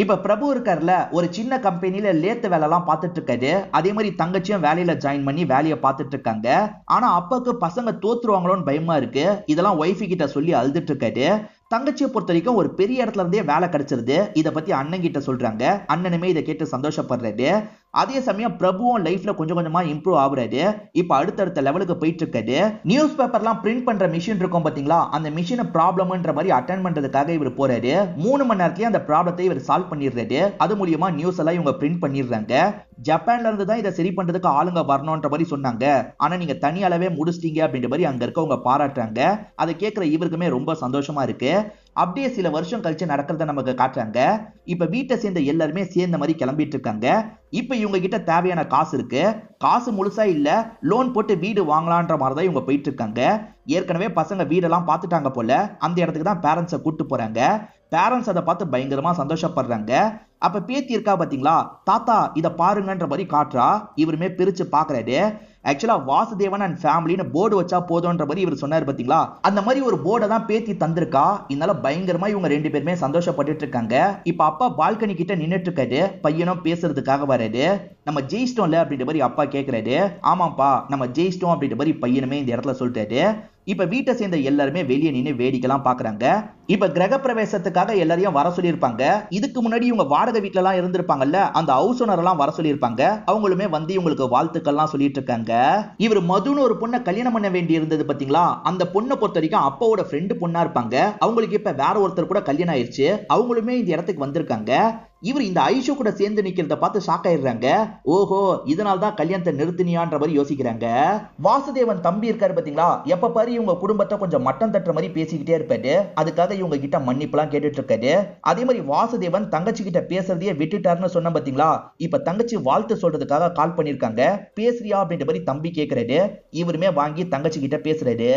Speaker 1: இப்ப பிரபு இருக்காருல, ஒரு சின்ன கம்பெனில லேத்து வேலை எல்லாம் பார்த்துட்டு இருக்காரு. அதே மாதிரி தங்கச்சியும் வேலையில ஜாயின் பண்ணி வேலையை பார்த்துட்டு இருக்காங்க. ஆனா அப்பாக்கு பசங்க தோத்துருவாங்களோன்னு பயமா இருக்கு. இதெல்லாம் ஒய்ஃபு கிட்ட சொல்லி அழுதுட்டு இருக்காரு. தங்கச்சியை பொறுத்த வரைக்கும் ஒரு பெரிய இடத்துல இருந்தே வேலை கிடைச்சிருது. இதை பத்தி அண்ணன் கிட்ட சொல்றாங்க. அண்ணனுமே இதை கேட்டு சந்தோஷப்படுறாரு. அதே சமயம் பிரபுவும் லைஃப்ல கொஞ்சம் கொஞ்சமா இம்ப்ரூவ் ஆகுறாரு. இப்ப அடுத்தடுத்த லெவலுக்கு போயிட்டு இருக்காரு. நியூஸ் பேப்பர்லாம் பிரிண்ட் பண்ற மிஷின் இருக்கும் பாத்தீங்களா, அந்த மிஷினை ப்ராப்ளம்ன்ற மாதிரி அட்டென்ட் பண்றதுக்காக இவர் போறாரு. 3 மணி நேரத்திலேயே அந்த ப்ராப்ளத்தை இவர் சால்வ் பண்ணிடுறாரு. அது மூலியமா நியூஸ் எல்லாம் இவங்க பிரிண்ட் பண்ணிடுறாங்க. ஜப்பான்ல இருந்து தான் இதை சரி பண்றதுக்கு ஆளுங்க வரணும்ன்ற மாதிரி சொன்னாங்க. ஆனா நீங்க தனி அளவே முடிச்சிட்டீங்க அப்படின்ற மாதிரி அங்க இருக்கவங்க பாராட்டுறாங்க. அதை கேட்கிற இவருக்குமே ரொம்ப சந்தோஷமா இருக்கு. அப்படியே சில வருஷம் கழிச்சு நடக்கிறத நமக்கு காட்டுறாங்க. இப்ப வீட்டை சேர்ந்த எல்லாருமே சேர்ந்த மாதிரி கிளம்பிட்டு இருக்காங்க. இப்ப இவங்க கிட்ட தேவையான காசு இருக்கு. காசு முழுசா இல்ல, லோன் போட்டு வீடு வாங்கலான்ற மாதிரி தான் இவங்க போயிட்டு இருக்காங்க. ஏற்கனவே பசங்க வீடெல்லாம் பார்த்துட்டாங்க போல. அந்த இடத்துக்கு தான் பேரண்ட்ஸை கூட்டு போறாங்க. பேரண்ட்ஸ் அதை பார்த்து பயங்கரமா சந்தோஷப்படுறாங்க. அப்ப பேத்தி இருக்கா பாத்தீங்களா, தாத்தா இத பாருங்கன்ற மாதிரி காட்டுறா. இவருமே பிரிச்சு பாக்குறாரு. ஆக்சுவலா வாசுதேவன் அண்ட் ஃபேமிலின்னு போர்டு வச்சா போதும்ன்ற மாதிரி இவர் சொன்னாரு பாத்தீங்களா, அந்த மாதிரி ஒரு போர்டை தான் பேத்தி தந்திருக்கா. இதனால பயங்கரமா இவங்க 2 பேருமே சந்தோஷப்பட்டு இருக்காங்க. இப்ப அப்பா பால்கனி கிட்ட நின்னுட்டு இருக்காரு. பையனும் பேசுறதுக்காக வராரு. நம்ம ஜெயிச்சிட்டோம்ல அப்படின்ற மாதிரி அப்பா கேக்குறாரு. ஆமாப்பா நம்ம ஜெயிச்சிட்டோம் அப்படின்ற மாதிரி பையனுமே இந்த இடத்துல சொல்லிட்டாரு. இப்ப வீட்டை சேர்ந்த எல்லாருமே வெளியே நின்று வேடிக்கைலாம் பாக்குறாங்க. இப்ப கிரக பிரவேசத்துக்காக எல்லாரையும் வர சொல்லியிருப்பாங்க. இதுக்கு முன்னாடி இவங்க வாடகை வீட்டுல எல்லாம் இருந்திருப்பாங்கல்ல, அந்த ஹவுஸ் ஓனர் எல்லாம் வர சொல்லியிருப்பாங்க. அவங்களுமே வந்து இவங்களுக்கு வாழ்த்துக்கள்லாம் சொல்லிட்டு இருக்காங்க. இவர் மதுன்னு ஒரு பொண்ணை கல்யாணம் பண்ண வேண்டி இருந்தது பாத்தீங்களா, அந்த பொண்ணை பொறுத்த வரைக்கும் அப்பாவோட ஃப்ரெண்டு பொண்ணா இருப்பாங்க. அவங்களுக்கு இப்ப வேற ஒருத்தர் கூட கல்யாணம் ஆயிடுச்சு. அவங்களுமே இந்த இடத்துக்கு வந்திருக்காங்க. இவர் இந்த ஐஷு கூட சேர்ந்து நிக்கிறத பார்த்து ஷாக் ஆயிடுறாங்க. ஓஹோ இதனால தான் கல்யாணத்தை நிறுத்தினியான்ற மாதிரி யோசிக்கிறாங்க. வாசுதேவன் தம்பி இருக்காரு பாத்தீங்களா, எப்ப பாரு இவங்க குடும்பத்தை கொஞ்சம் மட்டம் தட்டுற மாதிரி பேசிக்கிட்டே இருப்பாரு. அதுக்காக இவங்க கிட்ட மன்னிப்புலாம் கேட்டுட்டு இருக்காரு. அதே மாதிரி வாசுதேவன் தங்கச்சி கிட்ட பேசுறதையே விட்டுட்டாருன்னு சொன்ன பாத்தீங்களா, இப்ப தங்கச்சி வாழ்த்து சொல்றதுக்காக கால் பண்ணிருக்காங்க. பேசுறியா அப்படின்ற மாதிரி தம்பி கேக்குறாரு. இவருமே வாங்கி தங்கச்சி கிட்ட பேசுறாரு.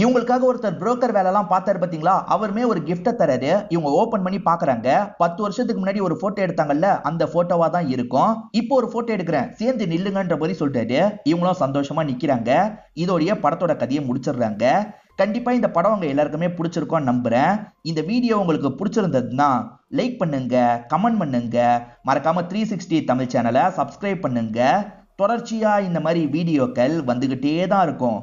Speaker 1: இவங்களுக்காக ஒருத்தர் புரோக்கர் வேலை எல்லாம் பார்த்தாரு பாத்தீங்களா, அவருமே ஒரு கிஃப்ட தராரு. இவங்க ஓபன் பண்ணி பாக்குறாங்க. 10 வருஷத்துக்கு முன்னாடி ஒரு போட்டோ எடுத்தாங்கல்ல, அந்த போட்டோவா தான் இருக்கும். இப்போ ஒரு போட்டோ எடுக்கிறேன், சேர்ந்து நில்லுங்கன்ற மாதிரி சொல்லிட்டாரு. இவங்களும் சந்தோஷமா நிக்கிறாங்க. இதோடைய படத்தோட கதையை முடிச்சிடுறாங்க. கண்டிப்பா இந்த படம் உங்க எல்லாருக்குமே பிடிச்சிருக்கும் நம்புறேன். இந்த வீடியோ உங்களுக்கு பிடிச்சிருந்ததுன்னா லைக் பண்ணுங்க, கமெண்ட் பண்ணுங்க, மறக்காம 360 தமிழ் சேனலை சப்ஸ்கிரைப் பண்ணுங்க. தொடர்ச்சியா இந்த மாதிரி வீடியோக்கள் வந்துகிட்டே தான் இருக்கும்.